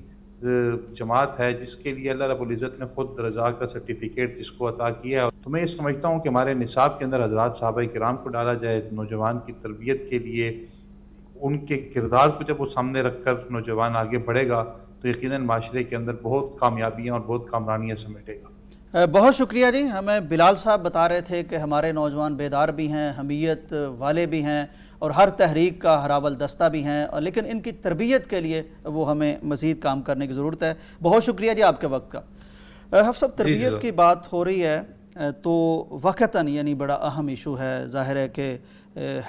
جماعت ہے جس کے لیے اللہ رب العزت نے خود رضا کا سرٹیفکیٹ جس کو عطا کیا ہے۔ تو میں یہ سمجھتا ہوں کہ ہمارے نصاب کے اندر حضرات صحابہ کرام کو ڈالا جائے نوجوان کی تربیت کے لیے، ان کے کردار کو جب وہ سامنے رکھ کر نوجوان آگے بڑھے گا تو یقیناً معاشرے کے اندر بہت کامیابیاں اور بہت کامرانیاں سمیٹے گا۔ بہت شکریہ جی۔ ہمیں بلال صاحب بتا رہے تھے کہ ہمارے نوجوان بیدار بھی ہیں، حمیت والے بھی ہیں، اور ہر تحریک کا ہراول دستہ بھی ہیں، لیکن ان کی تربیت کے لیے وہ ہمیں مزید کام کرنے کی ضرورت ہے۔ بہت شکریہ جی آپ کے وقت کا۔ حفص صاحب، تربیت کی بات ہو رہی ہے تو وقتاً یعنی بڑا اہم ایشو ہے۔ ظاہر ہے کہ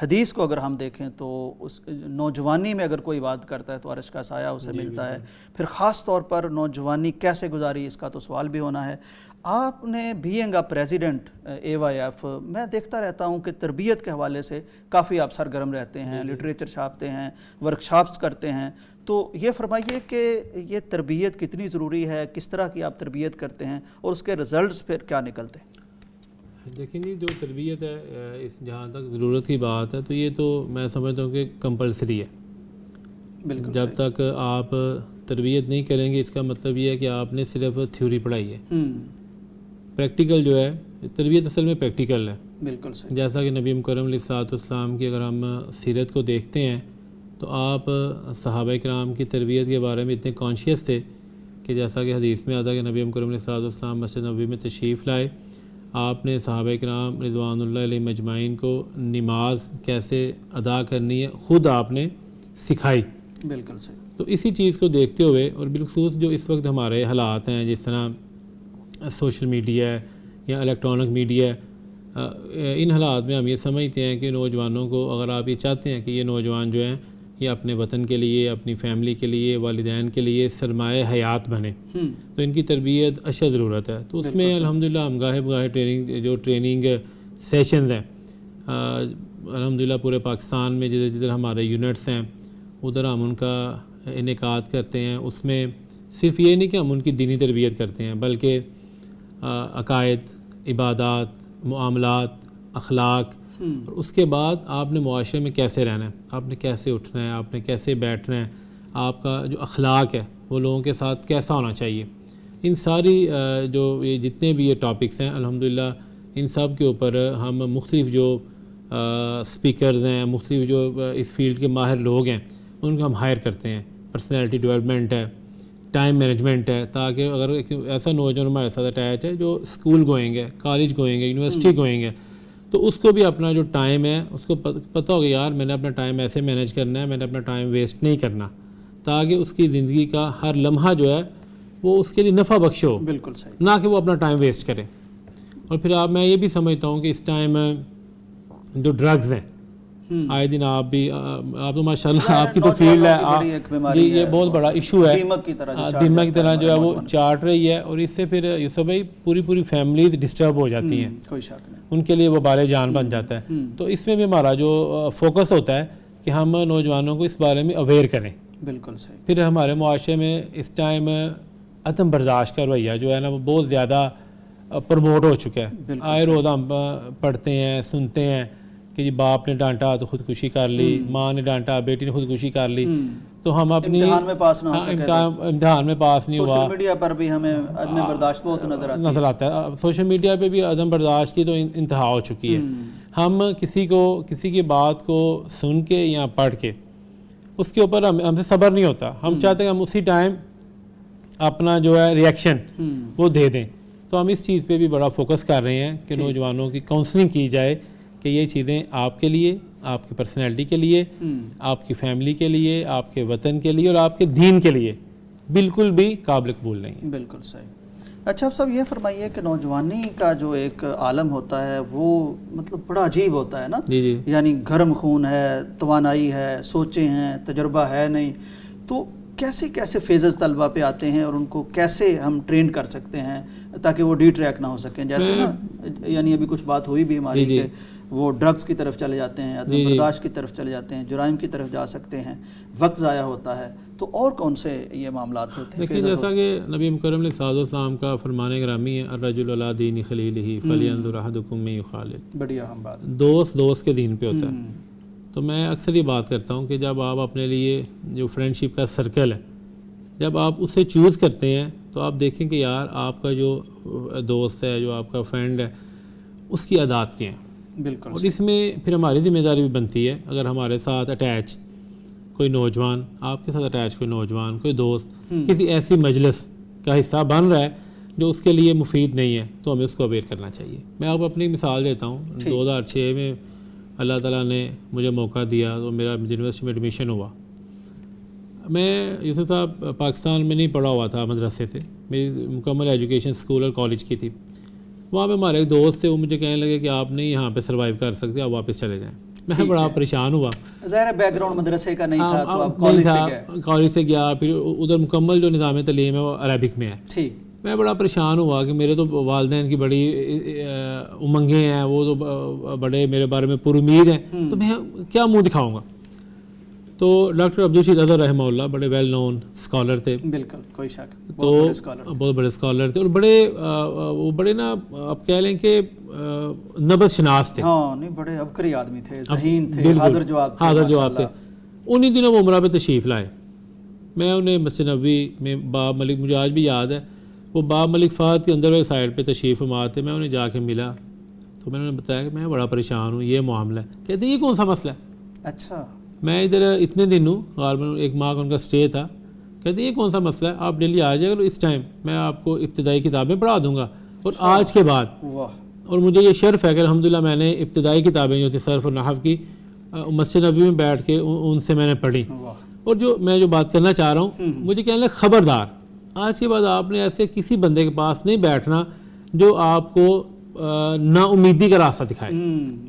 حدیث کو اگر ہم دیکھیں تو اس نوجوانی میں اگر کوئی بات کرتا ہے تو عرش کا سایہ اسے ملتا ہے، پھر خاص طور پر نوجوانی کیسے گزاری اس کا تو سوال بھی ہونا ہے۔ آپ نے بینگ اے پریزیڈنٹ AYF، میں دیکھتا رہتا ہوں کہ تربیت کے حوالے سے کافی آپ سرگرم رہتے ہیں، لٹریچر چھاپتے ہیں، ورکشاپس کرتے ہیں، تو یہ فرمائیے کہ یہ تربیت کتنی ضروری ہے، کس طرح کی آپ تربیت کرتے ہیں اور اس کے رزلٹس پھر کیا نکلتے ہیں؟ دیکھیں جی، جو تربیت ہے، اس جہاں تک ضرورت کی بات ہے تو یہ تو میں سمجھتا ہوں کہ کمپلسری ہے۔ بالکل، جب تک آپ تربیت نہیں کریں گے اس کا مطلب یہ ہے کہ آپ نے صرف تھیوری پڑھائی ہے۔ پریکٹیکل جو ہے، تربیت اصل میں پریکٹیکل ہے۔ بالکل صحیح۔ جیسا کہ نبی مکرم علیہ الصلوۃ والسلام کی اگر ہم سیرت کو دیکھتے ہیں تو آپ صحابہ کرام کی تربیت کے بارے میں اتنے کانشیس تھے کہ جیسا کہ حدیث میں آتا ہے کہ نبی مکرم علیہ الصلوۃ والسلام مسجد نبوی میں تشریف لائے، آپ نے صحابہ کرام رضوان اللہ علیہ مجمعین کو نماز کیسے ادا کرنی ہے خود آپ نے سکھائی. بالکل صحیح. تو اسی چیز کو دیکھتے ہوئے اور بالخصوص جو اس وقت ہمارے حالات ہیں جس طرح سوشل میڈیا ہے یا الیکٹرانک میڈیا ہے، ان حالات میں ہم یہ سمجھتے ہیں کہ نوجوانوں کو، اگر آپ یہ چاہتے ہیں کہ یہ نوجوان جو ہیں یہ اپنے وطن کے لیے، اپنی فیملی کے لیے، والدین کے لیے سرمایہ حیات بنے، تو ان کی تربیت اشد ضرورت ہے. تو اس میں الحمدللہ ہم گاہے بگاہے ٹریننگ سیشنز ہیں الحمدللہ پورے پاکستان میں جدھر ہمارے یونٹس ہیں ادھر ہم ان کا انعقاد کرتے ہیں. اس میں صرف یہ نہیں کہ ہم ان کی دینی تربیت کرتے ہیں بلکہ عقائد، عبادات، معاملات، اخلاق، اور اس کے بعد آپ نے معاشرے میں کیسے رہنا ہے، آپ نے کیسے اٹھنا ہے، آپ نے کیسے بیٹھنا ہے، آپ کا جو اخلاق ہے وہ لوگوں کے ساتھ کیسا ہونا چاہیے. ان ساری جو یہ جتنے بھی یہ ٹاپکس ہیں الحمدللہ ان سب کے اوپر ہم مختلف جو اسپیکرز ہیں، مختلف جو اس فیلڈ کے ماہر لوگ ہیں ان کو ہم ہائر کرتے ہیں. پرسنالٹی ڈیولپمنٹ ہے، ٹائم مینجمنٹ ہے، تاکہ اگر ایسا نوجوان ہمارے ساتھ اٹیچ ہے جو اسکول گوئنگ ہے، کالج گوئنگ ہے، یونیورسٹی گوئنگ ہے، تو اس کو بھی اپنا جو ٹائم ہے اس کو پتہ ہوگا یار میں نے اپنا ٹائم ایسے مینیج کرنا ہے، میں نے اپنا ٹائم ویسٹ نہیں کرنا، تاکہ اس کی زندگی کا ہر لمحہ جو ہے وہ اس کے لیے نفع بخش ہو. بالکل صحیح. نہ کہ وہ اپنا ٹائم ویسٹ کرے. اور پھر میں یہ بھی سمجھتا ہوں کہ اس ٹائم جو ڈرگز ہیں آئے دن آپ تو ماشاءاللہ آپ کی تو فیلڈ ہے جی، یہ بہت بڑا ایشو ہے، دیمک کی طرح جو ہے وہ چاٹ رہی ہے، اور اس سے پھر یوسف بھائی پوری فیملیز ڈسٹرب ہو جاتی ہیں، کوئی شک نہیں، ان کے لیے وہ بارے جان بن جاتا ہے. تو اس میں بھی ہمارا جو فوکس ہوتا ہے کہ ہم نوجوانوں کو اس بارے میں اویئر کریں. بالکل صحیح. پھر ہمارے معاشرے میں اس ٹائم عدم برداشت کا رویہ جو ہے نا وہ بہت زیادہ پروموٹ ہو چکا ہے. آئے روز ہم پڑھتے ہیں، سنتے ہیں کہ جی باپ نے ڈانٹا تو خودکشی کر لی، ماں نے ڈانٹا بیٹی نے خودکشی کر لی، تو ہم اپنی امتحان میں پاس نہ ہو سکے، امتحان میں پاس نہیں ہوا. سوشل میڈیا پر بھی ہمیں عدم برداشت بہت نظر آتا ہے. سوشل میڈیا پہ بھی عدم برداشت کی تو انتہا ہو چکی ہے. ہم کسی کی بات کو سن کے یا پڑھ کے اس کے اوپر ہم سے صبر نہیں ہوتا، ہم چاہتے ہیں ہم اسی ٹائم اپنا جو ہے ریئیکشن وہ دے دیں. تو ہم اس چیز پہ بھی بڑا فوکس کر رہے ہیں کہ نوجوانوں کی کاؤنسلنگ کی جائے کہ یہ چیزیں آپ کے لیے، آپ کی پرسنالٹی کے لیے، آپ کی فیملی کے لیے، آپ کے وطن کے لیے اور آپ کے دین کے لیے بالکل بھی قابل قبول نہیں ہے. بالکل صحیح. اچھا اب صاحب یہ فرمائیے کہ نوجوانی کا جو ایک عالم ہوتا ہے وہ مطلب بڑا عجیب ہوتا ہے نا. جی یعنی گرم خون ہے، توانائی ہے، سوچیں ہیں، تجربہ ہے نہیں. تو کیسے فیزز طلبہ پہ آتے ہیں اور ان کو کیسے ہم ٹرین کر سکتے ہیں تاکہ وہ ڈی ٹریک نہ ہو سکیں؟ جیسے نا یعنی ابھی کچھ بات ہوئی بھی ہماری کہ وہ ڈرگز کی طرف چلے جاتے ہیں، عدم برداشت کی طرف چلے جاتے ہیں، جرائم کی طرف جا سکتے ہیں، وقت ضائع ہوتا ہے. تو اور کون سے یہ معاملات ہوتے ہیں؟ دیکھیں جیسا کہ نبی مکرم علیہ السلام کا فرمان گرامی ہے الرجل علی دین خلیلہ فلینظر احدکم من یخالل. بڑی اہم بات. دوست کے دین پہ ہوتا ہے. تو میں اکثر یہ بات کرتا ہوں کہ جب آپ اپنے لیے جو فرینڈ شپ کا سرکل ہے جب آپ اسے چوز کرتے ہیں تو آپ دیکھیں کہ یار آپ کا جو دوست ہے، جو آپ کا فرینڈ ہے، اس کی عادات کیا ہیں. بالکل. اور اس میں پھر ہماری ذمہ داری بھی بنتی ہے اگر ہمارے ساتھ اٹیچ کوئی نوجوان، آپ کے ساتھ اٹیچ کوئی نوجوان، کوئی دوست کسی ایسی مجلس کا حصہ بن رہا ہے جو اس کے لیے مفید نہیں ہے تو ہمیں اس کو اویئر کرنا چاہیے. میں آپ اپنی مثال دیتا ہوں. 2006 میں اللہ تعالیٰ نے مجھے موقع دیا تو میرا یونیورسٹی میں ایڈمیشن ہوا. میں یوسف صاحب پاکستان میں نہیں پڑھا ہوا تھا مدرسے سے، میری مکمل ایجوکیشن اسکول اور کالج کی تھی. وہاں پہ ہمارے ایک دوست تھے، وہ مجھے کہنے لگے کہ آپ نہیں یہاں پہ سروائیو کر سکتے، آپ واپس چلے جائیں. میں بڑا پریشان ہوا. ظاہر بیک گراؤنڈ مدرسے کا نہیں تھا تو آپ کالج سے گیا. پھر ادھر مکمل جو نظام تعلیم ہے وہ عربک میں ہے. ٹھیک. میں بڑا پریشان ہوا کہ میرے تو والدین کی بڑی امنگیں ہیں، وہ تو بڑے میرے بارے میں پر امید ہیں، تو میں کیا منہ دکھاؤں گا. تو ڈاکٹر عبدالرشید اظہر رحمہ اللہ بڑے ویل نون اسکالر تھے. بالکل کوئی شک. تو بہت بڑے اسکالر تھے اور وہ بڑے نا آپ کہہ لیں کہ نبض شناس تھے. ہاں نہیں، بڑے عبقری آدمی تھے، ذہین تھے، حاضر جواب تھے. انہی دنوں وہ عمرہ پہ تشریف لائے. میں انہیں مسجد نبوی میں باب ملک، مجھے آج بھی یاد ہے، وہ باب ملک فہد کے اندر والے سائڈ پہ تشریف فرما تھے. میں انہیں جا کے ملا تو میں نے بتایا کہ میں بڑا پریشان ہوں، یہ معاملہ ہے. کہتے ہیں یہ کون سا مسئلہ ہے؟ اچھا. میں ادھر اتنے دن ہوں، غالباً ایک ماہ کا ان کا اسٹے تھا. کہتے ہیں یہ کون سا مسئلہ ہے، آپ ڈیلی آ جائے گا اس ٹائم میں آپ کو ابتدائی کتابیں پڑھا دوں گا اور آج کے بعد اور مجھے یہ شرف ہے کہ الحمدللہ میں نے ابتدائی کتابیں جو تھیں صرف و نحو کی مسجد نبوی میں بیٹھ کے ان سے میں نے پڑھی. اور میں جو بات کرنا چاہ رہا ہوں مجھے کہنے لگے خبردار آج کے بعد آپ نے ایسے کسی بندے کے پاس نہیں بیٹھنا جو آپ کو نا امیدی کا راستہ دکھائے.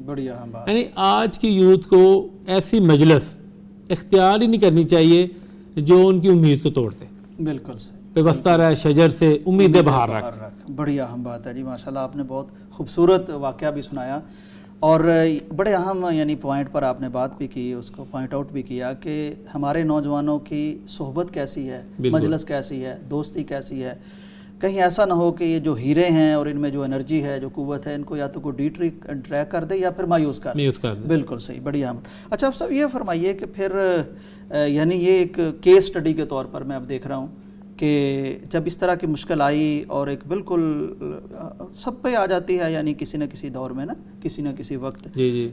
بڑی اہم بات. یعنی آج کی یوتھ کو ایسی مجلس اختیار ہی نہیں کرنی چاہیے جو ان کی امید کو توڑ دے. بالکل صحیح. پیوستہ رہے شجر سے امیدیں باہر رکھ. بڑی اہم بات ہے جی ماشاءاللہ. آپ نے بہت خوبصورت واقعہ بھی سنایا اور بڑے اہم یعنی پوائنٹ پر آپ نے بات بھی کی, اس کو پوائنٹ آؤٹ بھی کیا کہ ہمارے نوجوانوں کی صحبت کیسی ہے, مجلس کیسی ہے, دوستی کیسی ہے. کہیں ایسا نہ ہو کہ یہ جو ہیرے ہیں اور ان میں جو انرجی ہے, جو قوت ہے, ان کو یا تو کوئی ٹریک کر دے یا پھر مایوس کر دے. بالکل صحیح, بڑی اہم. اچھا اب سب یہ فرمائیے کہ پھر یعنی یہ ایک کیس اسٹڈی کے طور پر میں اب دیکھ رہا ہوں کہ جب اس طرح کی مشکل آئی اور ایک بالکل سب پہ آ جاتی ہے یعنی کسی نہ کسی دور میں نا, کسی نہ کسی وقت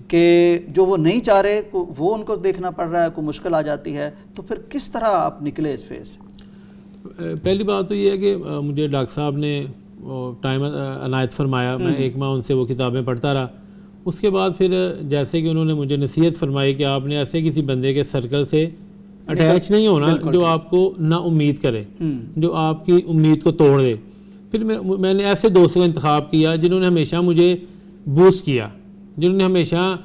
کہ جو وہ نہیں چاہ رہے وہ ان کو دیکھنا پڑ رہا ہے, کوئی مشکل آ جاتی ہے, تو پھر کس طرح آپ نکلے اس فیز سے؟ پہلی بات تو یہ ہے کہ مجھے ڈاکٹر صاحب نے ٹائم عنایت فرمایا, میں ایک ماہ ان سے وہ کتابیں پڑھتا رہا. اس کے بعد پھر جیسے کہ انہوں نے مجھے نصیحت فرمائی کہ آپ نے ایسے کسی بندے کے سرکل سے اٹیچ نہیں ہونا جو آپ کو نا امید کرے, جو آپ کی امید کو توڑ دے. پھر میں نے ایسے دوستوں کا انتخاب کیا جنہوں نے ہمیشہ مجھے بوسٹ کیا, جنہوں نے ہمیشہ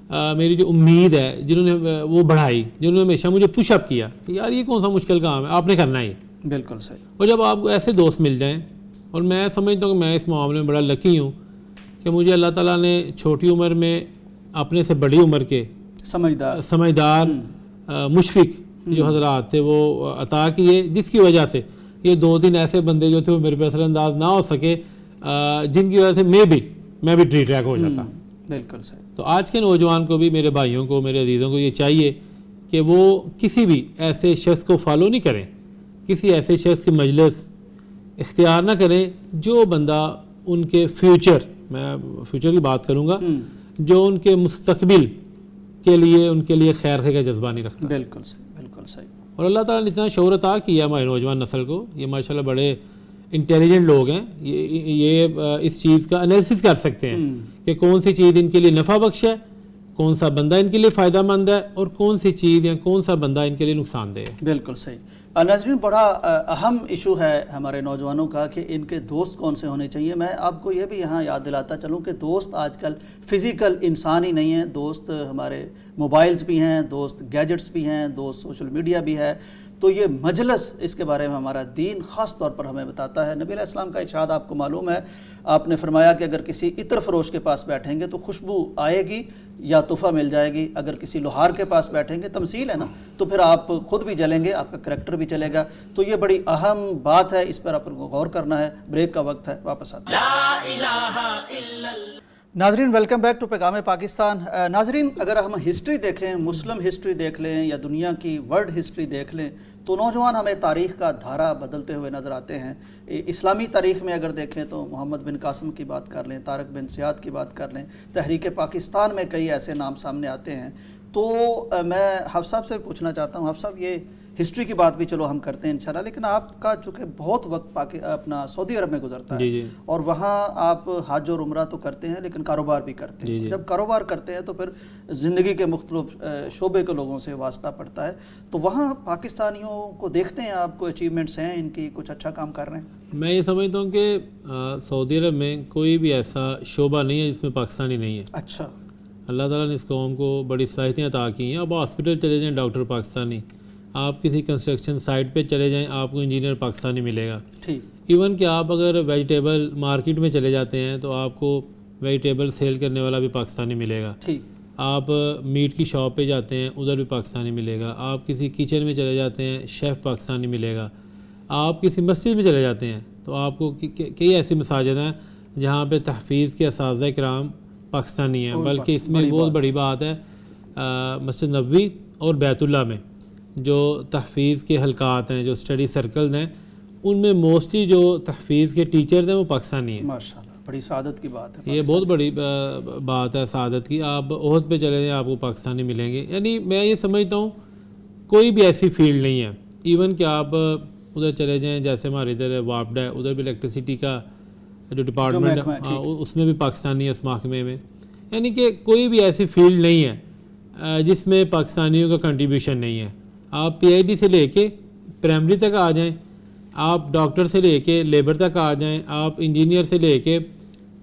میری جو امید ہے جنہوں نے وہ بڑھائی, جنہوں نے ہمیشہ مجھے پش اپ کیا کہ یار یہ کون سا مشکل کام ہے, آپ نے کرنا ہے. بالکل صحیح. اور جب آپ کو ایسے دوست مل جائیں, اور میں سمجھتا ہوں کہ میں اس معاملے میں بڑا لکی ہوں کہ مجھے اللہ تعالیٰ نے چھوٹی عمر میں اپنے سے بڑی عمر کے سمجھدار مشفق جو حضرات تھے وہ عطا کیے, جس کی وجہ سے یہ 2-3 ایسے بندے جو تھے وہ میرے پہ اثر انداز نہ ہو سکے, جن کی وجہ سے میں بھی ٹری ٹریک ہو جاتا. بالکل صحیح. تو آج کے نوجوان کو بھی, میرے بھائیوں کو, میرے عزیزوں کو یہ چاہیے کہ وہ کسی بھی ایسے شخص کو فالو نہیں کریں, کسی ایسے شخص کی مجلس اختیار نہ کریں جو بندہ ان کے فیوچر, میں فیوچر کی بات کروں گا, جو ان کے مستقبل کے لیے ان کے لیے خیر کا جذبہ نہیں رکھتا. بالکل صحیح, بالکل صحیح. اور اللہ تعالیٰ نے اتنا شعور عطا کیا ہمارے نوجوان نسل کو, یہ ماشاءاللہ بڑے انٹیلیجنٹ لوگ ہیں, یہ اس چیز کا انالیسس کر سکتے ہیں کہ کون سی چیز ان کے لیے نفع بخش ہے, کون سا بندہ ان کے لیے فائدہ مند ہے, اور کون سی چیز یا کون سا بندہ ان کے لیے نقصان دہ ہے. بالکل صحیح. ناظرین, بڑا اہم ایشو ہے ہمارے نوجوانوں کا کہ ان کے دوست کون سے ہونے چاہیے. میں آپ کو یہ بھی یہاں یاد دلاتا چلوں کہ دوست آج کل فزیکل انسان ہی نہیں ہیں, دوست ہمارے موبائلز بھی ہیں, دوست گیجٹس بھی ہیں, دوست سوشل میڈیا بھی ہے. تو یہ مجلس, اس کے بارے میں ہمارا دین خاص طور پر ہمیں بتاتا ہے. نبی علیہ السلام کا ارشاد آپ کو معلوم ہے, آپ نے فرمایا کہ اگر کسی عطر فروش کے پاس بیٹھیں گے تو خوشبو آئے گی یا تحفہ مل جائے گی, اگر کسی لوہار کے پاس بیٹھیں گے, تمثیل ہے نا, تو پھر آپ خود بھی جلیں گے, آپ کا کریکٹر بھی چلے گا. تو یہ بڑی اہم بات ہے, اس پر آپ کو غور کرنا ہے. بریک کا وقت ہے, واپس آتے ہیں. ناظرین, ویلکم بیک ٹو پیغام پاکستان. ناظرین, اگر ہم ہسٹری دیکھیں, مسلم ہسٹری دیکھ لیں یا دنیا کی ورلڈ ہسٹری دیکھ لیں, تو نوجوان ہمیں تاریخ کا دھارا بدلتے ہوئے نظر آتے ہیں. اسلامی تاریخ میں اگر دیکھیں تو محمد بن قاسم کی بات کر لیں, طارق بن زیاد کی بات کر لیں, تحریک پاکستان میں کئی ایسے نام سامنے آتے ہیں. تو میں حفص صاحب سے پوچھنا چاہتا ہوں, حفص صاحب یہ ہسٹری کی بات بھی چلو ہم کرتے ہیں انشاءاللہ, لیکن آپ کا چونکہ بہت وقت اپنا سعودی عرب میں گزرتا ہے, اور وہاں آپ حج اور عمرہ تو کرتے ہیں لیکن کاروبار بھی کرتے ہیں. جب کاروبار کرتے ہیں تو پھر زندگی کے مختلف شعبے کے لوگوں سے واسطہ پڑتا ہے. تو وہاں پاکستانیوں کو دیکھتے ہیں آپ, کو اچیومنٹس ہیں ان کی, کچھ اچھا کام کر رہے ہیں؟ میں یہ سمجھتا ہوں کہ سعودی عرب میں کوئی بھی ایسا شعبہ نہیں ہے جس میں پاکستانی نہیں ہے. اچھا. اللہ تعالیٰ نے اس قوم کو بڑی صلاحیتیں عطا کی ہیں. اب ہاسپٹل چلے جائیں ڈاکٹر پاکستانی, آپ کسی کنسٹرکشن سائٹ پہ چلے جائیں آپ کو انجینئر پاکستانی ملے گا. ایون کہ آپ اگر ویجیٹیبل مارکیٹ میں چلے جاتے ہیں تو آپ کو ویجیٹیبل سیل کرنے والا بھی پاکستانی ملے گا. آپ میٹ کی شاپ پہ جاتے ہیں ادھر بھی پاکستانی ملے گا. آپ کسی کچن میں چلے جاتے ہیں شیف پاکستانی ملے گا. آپ کسی مسجد میں چلے جاتے ہیں تو آپ کو کئی ایسی مساجد ہیں جہاں پہ تحفیظ کے اساتذہ کرام پاکستانی ہیں. بلکہ اس میں بہت بڑی بات ہے, مسجد نبوی اور بیت اللہ میں جو تحفیظ کے حلقات ہیں, جو اسٹڈی سرکلز ہیں, ان میں موسٹلی جو تحفیظ کے ٹیچرز ہیں وہ پاکستانی ہیں. ماشاءاللہ, بڑی سعادت کی بات ہے. یہ بہت بڑی بات ہے سعادت کی. آپ عہد پہ چلے جائیں آپ کو پاکستانی ملیں گے. یعنی میں یہ سمجھتا ہوں کوئی بھی ایسی فیلڈ نہیں ہے, ایون کہ آپ ادھر چلے جائیں جیسے ہمارے ادھر وابڈا ہے, ادھر بھی الیکٹریسٹی کا جو ڈپارٹمنٹ ہے اس میں بھی پاکستانی ہے اس محکمے میں. یعنی کہ کوئی بھی ایسی فیلڈ نہیں ہے جس میں پاکستانیوں کا کنٹریبیوشن نہیں ہے. آپ پی ایچ ڈی سے لے کے پرائمری تک آ جائیں, آپ ڈاکٹر سے لے کے لیبر تک آ جائیں, آپ انجینئر سے لے کے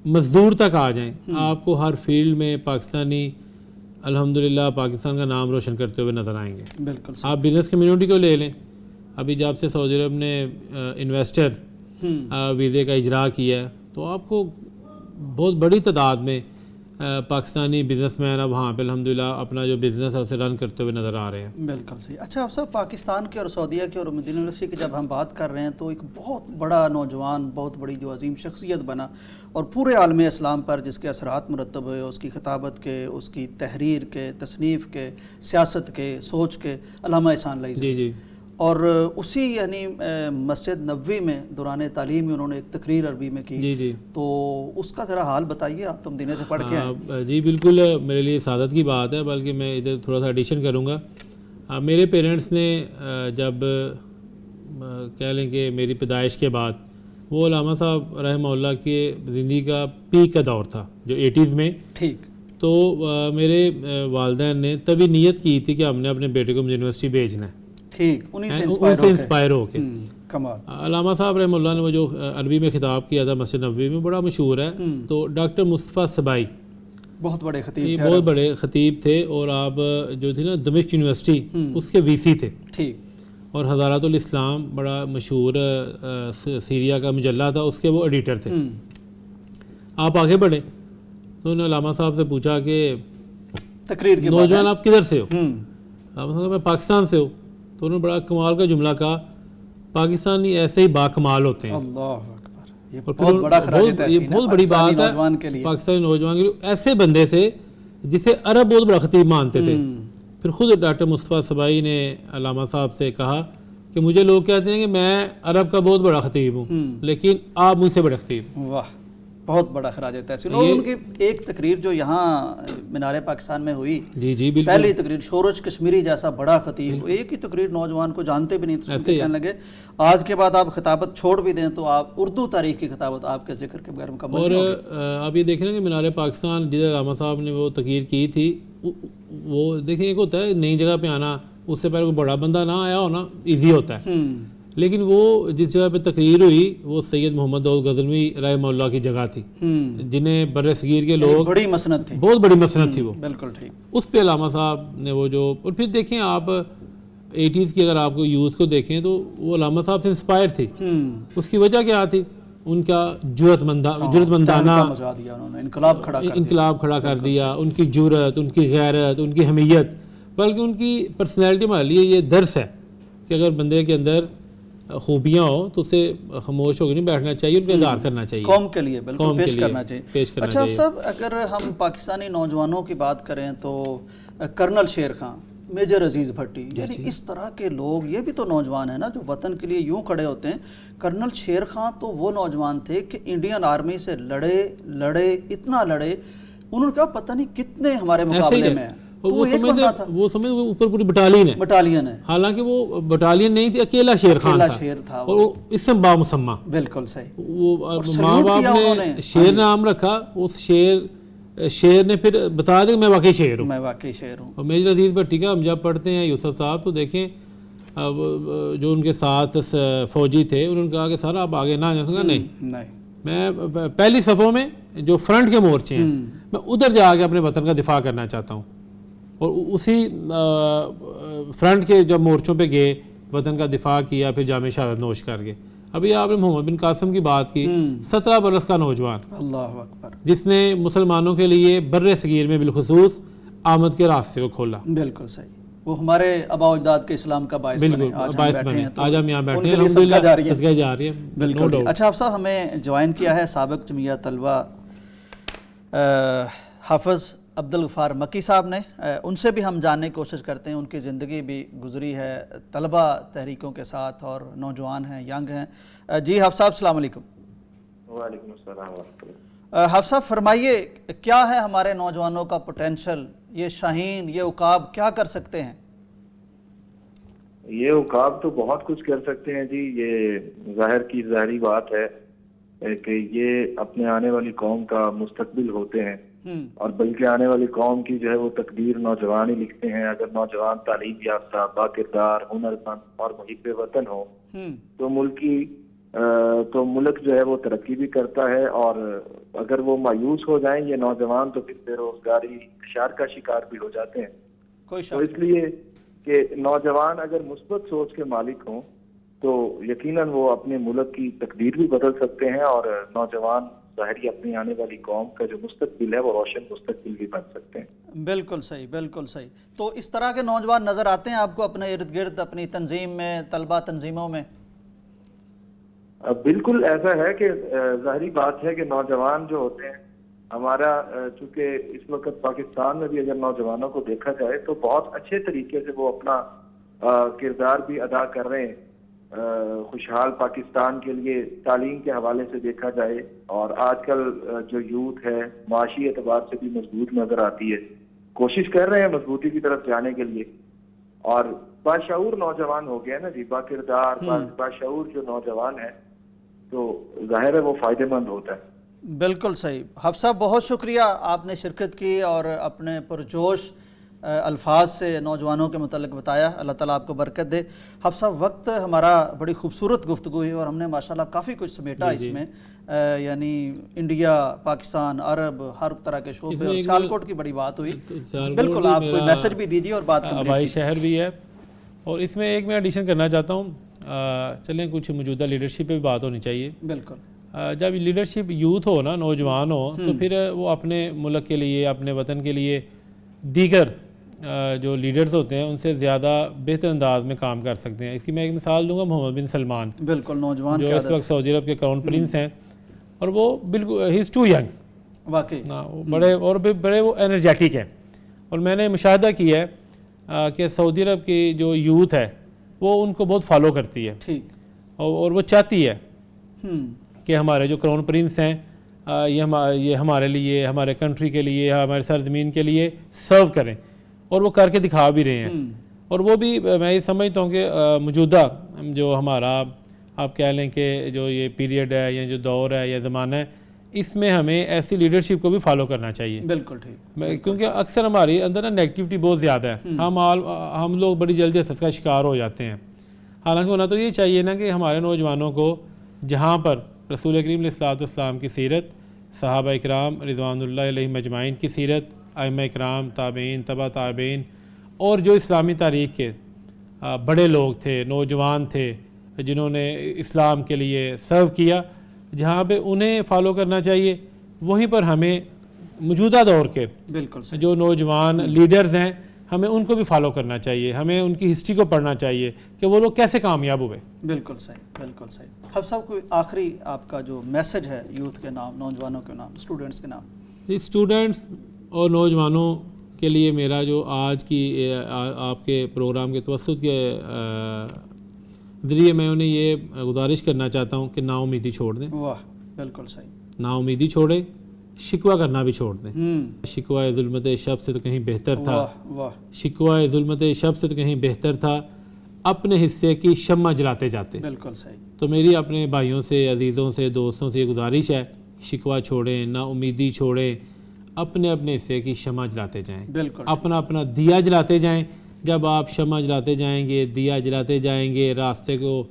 مزدور تک آ جائیں, آپ کو ہر فیلڈ میں پاکستانی الحمدللہ پاکستان کا نام روشن کرتے ہوئے نظر آئیں گے. بالکل. آپ بزنس کمیونٹی کو لے لیں, ابھی جب سے سعودی عرب نے انویسٹر ویزے کا اجرا کیا ہے تو آپ کو بہت بڑی تعداد میں پاکستانی بزنس مین اب وہاں پہ الحمدللہ اپنا جو بزنس ہے اسے رن کرتے ہوئے نظر آ رہے ہیں. بالکل صحیح. اچھا آپ صاحب, پاکستان کے اور سعودیہ کے اور مدینہ یونیورسٹی کی جب ہم بات کر رہے ہیں تو ایک بہت بڑا نوجوان, بہت بڑی جو عظیم شخصیت بنا اور پورے عالم اسلام پر جس کے اثرات مرتب ہوئے, اس کی خطابت کے, اس کی تحریر کے, تصنیف کے, سیاست کے, سوچ کے, علامہ احسان علیہ. جی جی. اور اسی یعنی مسجد نبوی میں دوران تعلیم انہوں نے ایک تقریر عربی میں کی. جی جی. تو اس کا ذرا حال بتائیے, آپ تو مدینے سے پڑھ کے آئے. جی بالکل, میرے لیے سعادت کی بات ہے, بلکہ میں ادھر تھوڑا سا ایڈیشن کروں گا. میرے پیرنٹس نے جب کہہ لیں کہ میری پیدائش کے بعد, وہ علامہ صاحب رحمہ اللہ کے زندگی کا پیک کا دور تھا جو 80s میں. ٹھیک. تو میرے والدین نے تبھی نیت کی تھی کہ ہم نے اپنے بیٹے کو یونیورسٹی بھیجنا ہے. ٹھیک. ان سے انسپائر ہو کے کمال. علامہ صاحب رحمہ اللہ نے وہ جو عربی میں خطاب کیا تھا مسجد نبوی میں, بڑا مشہور ہے. تو ڈاکٹر مصطفیٰ سبائی بہت بڑے خطیب تھے. بہت بڑے خطیب تھے, اور آپ جو تھی نا دمشق یونیورسٹی اس کے وی سی تھے. ٹھیک. اور حضارت الاسلام بڑا مشہور سیریا کا مجلہ تھا, اس کے وہ ایڈیٹر تھے. آپ آگے بڑھیں تو انہوں نے علامہ صاحب سے پوچھا کہ تقریر کے نوجوان آپ کدھر سے ہو؟ علامہ صاحب میں پاکستان سے ہوں. تو انہوں نے بڑا کمال کا جملہ کہا, پاکستانی ایسے ہی با کمال ہوتے ہیں. اللہ اکبر, یہ بہت بڑی بات ہے پاکستانی نوجوان کے لیے, ایسے بندے سے جسے عرب بہت بڑا خطیب مانتے تھے. پھر خود ڈاکٹر مصطفیٰ سبائی نے علامہ صاحب سے کہا کہ مجھے لوگ کہتے ہیں کہ میں عرب کا بہت بڑا خطیب ہوں, لیکن آپ مجھ سے بڑے خطیب. واہ, بہت بڑا خراج تحسین. اور ان کی ایک تقریر جو یہاں مینار پاکستان میں ہوئی, جی جی بالکل, پہلی تقریر, شورج کشمیری جیسا بڑا خطیب, ایک ہی تقریر نوجوان کو جانتے بھی نہیں تھے, کہنے لگے آج کے بعد آپ خطابت چھوڑ بھی دیں تو آپ اردو تاریخ کی خطابت آپ کے ذکر کے بغیر مکمل. اور آپ یہ دیکھیں نا کہ مینار پاکستان جدھر علامہ صاحب نے وہ تقریر کی تھی, وہ دیکھیں ایک ہوتا ہے نئی جگہ پہ آنا, اس سے پہلے کوئی بڑا بندہ نہ آیا ہونا ایزی ہوتا ہے, لیکن وہ جس جگہ پہ تقریر ہوئی وہ سید محمد داؤد غزنوی رحمہ اللہ کی جگہ تھی, جنہیں بر صغیر کے لوگ, بڑی مسند تھی, بہت بڑی مسند تھی وہ. بالکل ٹھیک. اس پہ علامہ صاحب نے وہ جو, اور پھر دیکھیں آپ 80s کی اگر آپ کو یوتھ کو دیکھیں تو وہ علامہ صاحب سے انسپائر تھی. اس کی وجہ کیا تھی؟ ان کا جرأت مندانہ انقلاب کھڑا کر دیا, ان کی جرأت, ان کی غیرت, ان کی حمیت, بلکہ ان کی پرسنالٹی ہمارے لیے یہ درس ہے کہ اگر بندے کے اندر خوبیاں ہو تو اسے خاموش ہو کے نہیں بیٹھنا چاہیے, ان کا اظہار کرنا چاہیے, قوم کے لیے بالکل پیش کرنا چاہیے. اچھا صاحب, اگر ہم پاکستانی نوجوانوں کی بات کریں تو کرنل شیر خان, میجر عزیز بھٹی, یعنی اس طرح کے لوگ, یہ بھی تو نوجوان ہیں نا جو وطن کے لیے یوں کھڑے ہوتے ہیں. کرنل شیر خان تو وہ نوجوان تھے کہ انڈین آرمی سے لڑے اتنا لڑے, انہوں نے کہا پتہ نہیں کتنے ہمارے مقابلے میں ہیں. وہ سمجھ اوپر پوری بٹالین ہے, حالانکہ وہ بٹالین نہیں تھی, اکیلا شیر خان تھا, اور اسم با مسمہ. بالکل صحیح. وہ ماں باپ نے شیر نام رکھا, اس شیر نے پھر بتا دیا کہ میں واقعی شیر ہوں. اور میجر عزیز بھٹی کا ہم جب پڑھتے ہیں یوسف صاحب تو دیکھیں جو ان کے ساتھ فوجی تھے, انہوں نے کہا کہ سر آپ آگے نہ جائیں. نہیں, میں پہلی صفوں میں جو فرنٹ کے مورچے ہیں میں ادھر جا کے اپنے وطن کا دفاع کرنا چاہتا ہوں. اور اسی فرنٹ کے جب مورچوں پہ گئے, وطن کا دفاع کیا, پھر جامع شہادت نوش کر گئے. ابھی آپ نے محمد بن قاسم کی بات کی, 17 برس کا نوجوان, اللہ اکبر, جس نے مسلمانوں کے لیے بر صغیر میں بالخصوص آمد کے راستے کو کھولا. بالکل صحیح. وہ ہمارے آباء و اجداد کے اسلام کا باعث بنے, آج ہم یہاں بیٹھے ہیں, الحمدللہ صدقہ جاری ہے. بالکل. اچھا آپ صاحب, ہمیں جوائن کیا ہے سابق جمعیہ طلبہ حافظ عبدالغفار مکی صاحب نے, ان سے بھی ہم جاننے کی کوشش کرتے ہیں. ان کی زندگی بھی گزری ہے طلبہ تحریکوں کے ساتھ, اور نوجوان ہیں, ینگ ہیں. جی حافظ صاحب السلام علیکم. وعلیکم السلام ورحمۃ اللہ. حافظ صاحب فرمائیے, کیا ہے ہمارے نوجوانوں کا پوٹینشل, یہ شاہین, یہ عقاب کیا کر سکتے ہیں؟ یہ عقاب تو بہت کچھ کر سکتے ہیں جی. یہ ظاہری بات ہے کہ یہ اپنے آنے والی قوم کا مستقبل ہوتے ہیں، اور بلکہ آنے والی قوم کی جو ہے وہ تقدیر نوجوان ہی لکھتے ہیں۔ اگر نوجوان تعلیم یافتہ، باکردار، ہنرمند اور محب وطن ہو تو ملک جو ہے وہ ترقی بھی کرتا ہے، اور اگر وہ مایوس ہو جائیں یہ نوجوان تو پھر بے روزگاری انتشار کا شکار بھی ہو جاتے ہیں۔ کوئی تو شک اس لیے کہ نوجوان اگر مثبت سوچ کے مالک ہوں تو یقیناً وہ اپنے ملک کی تقدیر بھی بدل سکتے ہیں، اور نوجوان ظاہری اپنی آنے والی قوم کا جو مستقبل ہے وہ روشن مستقبل بھی بن سکتے ہیں۔ بالکل صحیح، بالکل صحیح۔ تو اس طرح کے نوجوان نظر آتے ہیں آپ کو اپنے ارد گرد، اپنی تنظیم میں، طلبہ تنظیموں میں؟ بالکل ایسا ہے کہ ظاہری بات ہے کہ نوجوان جو ہوتے ہیں ہمارا، چونکہ اس وقت پاکستان میں بھی اگر نوجوانوں کو دیکھا جائے تو بہت اچھے طریقے سے وہ اپنا کردار بھی ادا کر رہے ہیں خوشحال پاکستان کے لیے۔ تعلیم کے حوالے سے دیکھا جائے اور آج کل جو یوتھ ہے معاشی اعتبار سے بھی مضبوط نظر آتی ہے، کوشش کر رہے ہیں مضبوطی کی طرف جانے کے لیے، اور باشعور نوجوان ہو گیا نا جی، باکردار باشعور جو نوجوان ہے تو ظاہر ہے وہ فائدہ مند ہوتا ہے۔ بالکل صحیح۔ حفص صاحب بہت شکریہ، آپ نے شرکت کی اور اپنے پرجوش الفاظ سے نوجوانوں کے متعلق بتایا۔ اللہ تعالیٰ آپ کو برکت دے۔ حفص صاحب وقت ہمارا بڑی خوبصورت گفتگو ہے اور ہم نے ماشاءاللہ کافی کچھ سمیٹا اس میں، یعنی انڈیا، پاکستان، عرب، ہر طرح کے شعبے، اور سیالکوٹ کی بڑی بات ہوئی۔ بالکل آپ کوئی میسج بھی دیجیے اور بات آبائی شہر بھی ہے، اور اس میں ایک میں ایڈیشن کرنا چاہتا ہوں، چلیں کچھ موجودہ لیڈرشپ پہ بھی بات ہونی چاہیے۔ بالکل، جب لیڈرشپ یوتھ ہو نا، نوجوان ہو، تو پھر وہ اپنے ملک کے لیے، اپنے وطن کے لیے دیگر جو لیڈرز ہوتے ہیں ان سے زیادہ بہتر انداز میں کام کر سکتے ہیں۔ اس کی میں ایک مثال دوں گا، محمد بن سلمان، بالکل نوجوان جو اس وقت سعودی عرب کے کراؤن پرنس ہیں، اور وہ بالکل ہی از ٹو ینگ، واقعی بڑے اور بڑے وہ انرجیٹک ہیں، اور میں نے مشاہدہ کیا ہے کہ سعودی عرب کی جو یوتھ ہے وہ ان کو بہت فالو کرتی ہے، ٹھیک، اور وہ چاہتی ہے کہ ہمارے جو کراؤن پرنس ہیں یہ ہمارے لیے، ہمارے کنٹری کے لیے، ہمارے سرزمین کے لیے سرو کریں، اور وہ کر کے دکھا بھی رہے ہیں۔ اور وہ بھی میں یہ سمجھتا ہوں کہ موجودہ جو ہمارا آپ کہہ لیں کہ جو یہ پیریڈ ہے یا جو دور ہے یا زمانہ ہے، اس میں ہمیں ایسی لیڈرشپ کو بھی فالو کرنا چاہیے۔ بالکل ٹھیک، کیونکہ اکثر ہماری اندر نا نیگیٹیوٹی بہت زیادہ ہے، ہم لوگ بڑی جلدی حسد کا شکار ہو جاتے ہیں۔ حالانکہ ہونا تو یہ چاہیے نا کہ ہمارے نوجوانوں کو جہاں پر رسول کریم علیہ الصلوۃ والسلام کی سیرت، صحابہ اکرام رضوان اللہ علیہم اجمعین کی سیرت، ائمہ اکرام، تابعین، تبع تابعین، اور جو اسلامی تاریخ کے بڑے لوگ تھے، نوجوان تھے جنہوں نے اسلام کے لیے سرو کیا، جہاں پہ انہیں فالو کرنا چاہیے، وہیں پر ہمیں موجودہ دور کے بالکل جو نوجوان لیڈرز ہیں ہمیں ان کو بھی فالو کرنا چاہیے، ہمیں ان کی ہسٹری کو پڑھنا چاہیے کہ وہ لوگ کیسے کامیاب ہوئے۔ بالکل صحیح، بالکل صحیح۔ حفص صاحب کوئی آخری آپ کا جو میسج ہے یوتھ کے نام، نوجوانوں کے نام، اسٹوڈنٹس کے نام؟ اسٹوڈنٹس اور نوجوانوں کے لیے میرا جو آج کی آپ کے پروگرام کے توسط کے ذریعے میں انہیں یہ گزارش کرنا چاہتا ہوں کہ نا امیدی چھوڑ دیں۔ واہ، بالکل صحیح، نا امیدی چھوڑیں، شکوہ کرنا بھی چھوڑ دیں۔ شکوہ ظلمت شب سے تو کہیں بہتر تھا، شکوہ ظلمت شب سے تو کہیں بہتر تھا اپنے حصے کی شمع جلاتے جاتے۔ بالکل صحیح۔ تو میری اپنے بھائیوں سے، عزیزوں سے، دوستوں سے یہ گزارش ہے، شکوہ چھوڑیں، نا امیدی چھوڑیں، اپنے اپنے حصے کی شمع جلاتے جائیں، بالکل اپنا اپنا دیا جلاتے جائیں۔ جب آپ شمع جلاتے جائیں گے، دیا جلاتے جائیں گے، راستے کو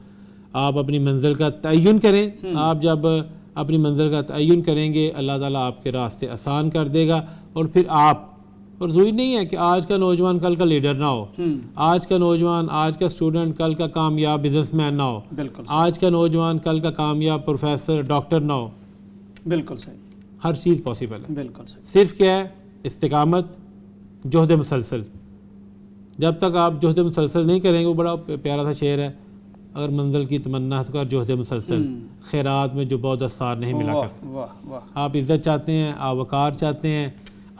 آپ اپنی منزل کا تعین کریں، آپ جب اپنی منزل کا تعین کریں گے اللہ تعالیٰ آپ کے راستے آسان کر دے گا، اور پھر آپ، اور ضروری نہیں ہے کہ آج کا نوجوان کل کا لیڈر نہ ہو، آج کا نوجوان، آج کا اسٹوڈنٹ کل کا کامیاب بزنس مین نہ ہو، بالکل آج کا نوجوان کل کا کامیاب پروفیسر، ڈاکٹر نہ ہو، بالکل صحیح، ہر چیز پاسبل ہے۔ بالکل صحیح، صرف کیا ہے؟ استقامت، جہد مسلسل۔ جب تک آپ جہد مسلسل نہیں کریں گے، وہ بڑا پیارا سا شعر ہے، اگر منزل کی تمنا ہے تو کر جہد مسلسل، خیرات میں جو بہت دستار نہیں ملا کرتا۔ واہ واہ، آپ عزت چاہتے ہیں، آپ وقار چاہتے ہیں،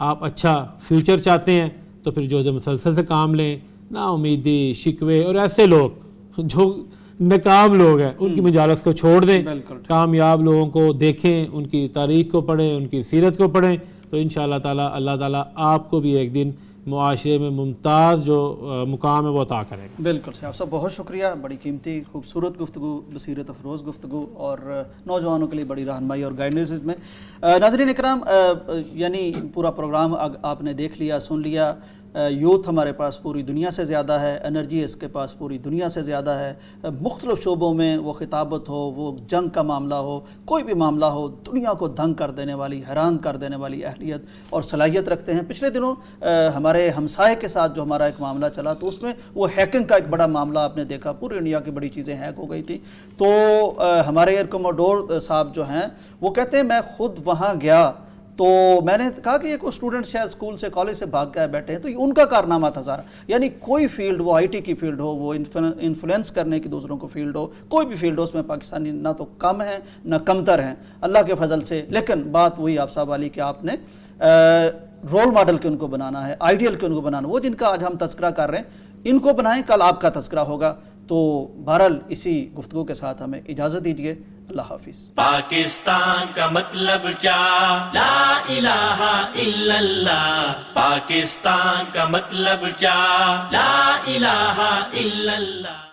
آپ اچھا فیوچر چاہتے ہیں، تو پھر جہد مسلسل سے کام لیں۔ نا امیدی، شکوے اور ایسے لوگ جو ناکام لوگ ہیں ان کی مجالس کو چھوڑ دیں، کامیاب لوگوں کو دیکھیں، ان کی تاریخ کو پڑھیں، ان کی سیرت کو پڑھیں، تو انشاءاللہ تعالیٰ اللہ تعالیٰ آپ کو بھی ایک دن معاشرے میں ممتاز جو مقام ہے وہ عطا کرے گا۔ بالکل صحیح، آپ سب بہت شکریہ، بڑی قیمتی خوبصورت گفتگو، بصیرت افروز گفتگو اور نوجوانوں کے لیے بڑی رہنمائی اور گائیڈنس میں۔ ناظرین اکرام، یعنی پورا پروگرام آپ نے دیکھ لیا، سن لیا۔ یوتھ ہمارے پاس پوری دنیا سے زیادہ ہے، انرجی اس کے پاس پوری دنیا سے زیادہ ہے، مختلف شعبوں میں وہ خطابت ہو، وہ جنگ کا معاملہ ہو، کوئی بھی معاملہ ہو، دنیا کو دھنگ کر دینے والی، حیران کر دینے والی اہلیت اور صلاحیت رکھتے ہیں۔ پچھلے دنوں ہمارے ہمسائے کے ساتھ جو ہمارا ایک معاملہ چلا تو اس میں وہ ہیکنگ کا ایک بڑا معاملہ آپ نے دیکھا، پوری انڈیا کی بڑی چیزیں ہیک ہو گئی تھی۔ تو ہمارے ایئر کوموڈور صاحب جو ہیں وہ کہتے ہیں میں خود وہاں گیا تو میں نے کہا کہ یہ کوئی اسٹوڈنٹ شاید اسکول سے کالج سے بھاگ کے بیٹھے ہیں، تو یہ ان کا کارنامہ تھا سارا۔ یعنی کوئی فیلڈ، وہ آئی ٹی کی فیلڈ ہو، وہ انفلوئنس کرنے کی دوسروں کو فیلڈ ہو، کوئی بھی فیلڈ ہو، اس میں پاکستانی نہ تو کم ہیں نہ کمتر ہیں اللہ کے فضل سے۔ لیکن بات وہی آپ صاحب والی کہ آپ نے رول ماڈل کے ان کو بنانا ہے، آئیڈیل کے ان کو بنانا، وہ جن کا آج ہم تذکرہ کر رہے ہیں ان کو بنائیں، کل آپ کا تذکرہ ہوگا۔ تو بہرحال اسی گفتگو کے ساتھ ہمیں اجازت دیجیے، اللہ حافظ۔ پاکستان کا مطلب کیا؟ لا الہ الا اللہ۔ پاکستان کا مطلب کیا؟ لا الہ الا اللہ۔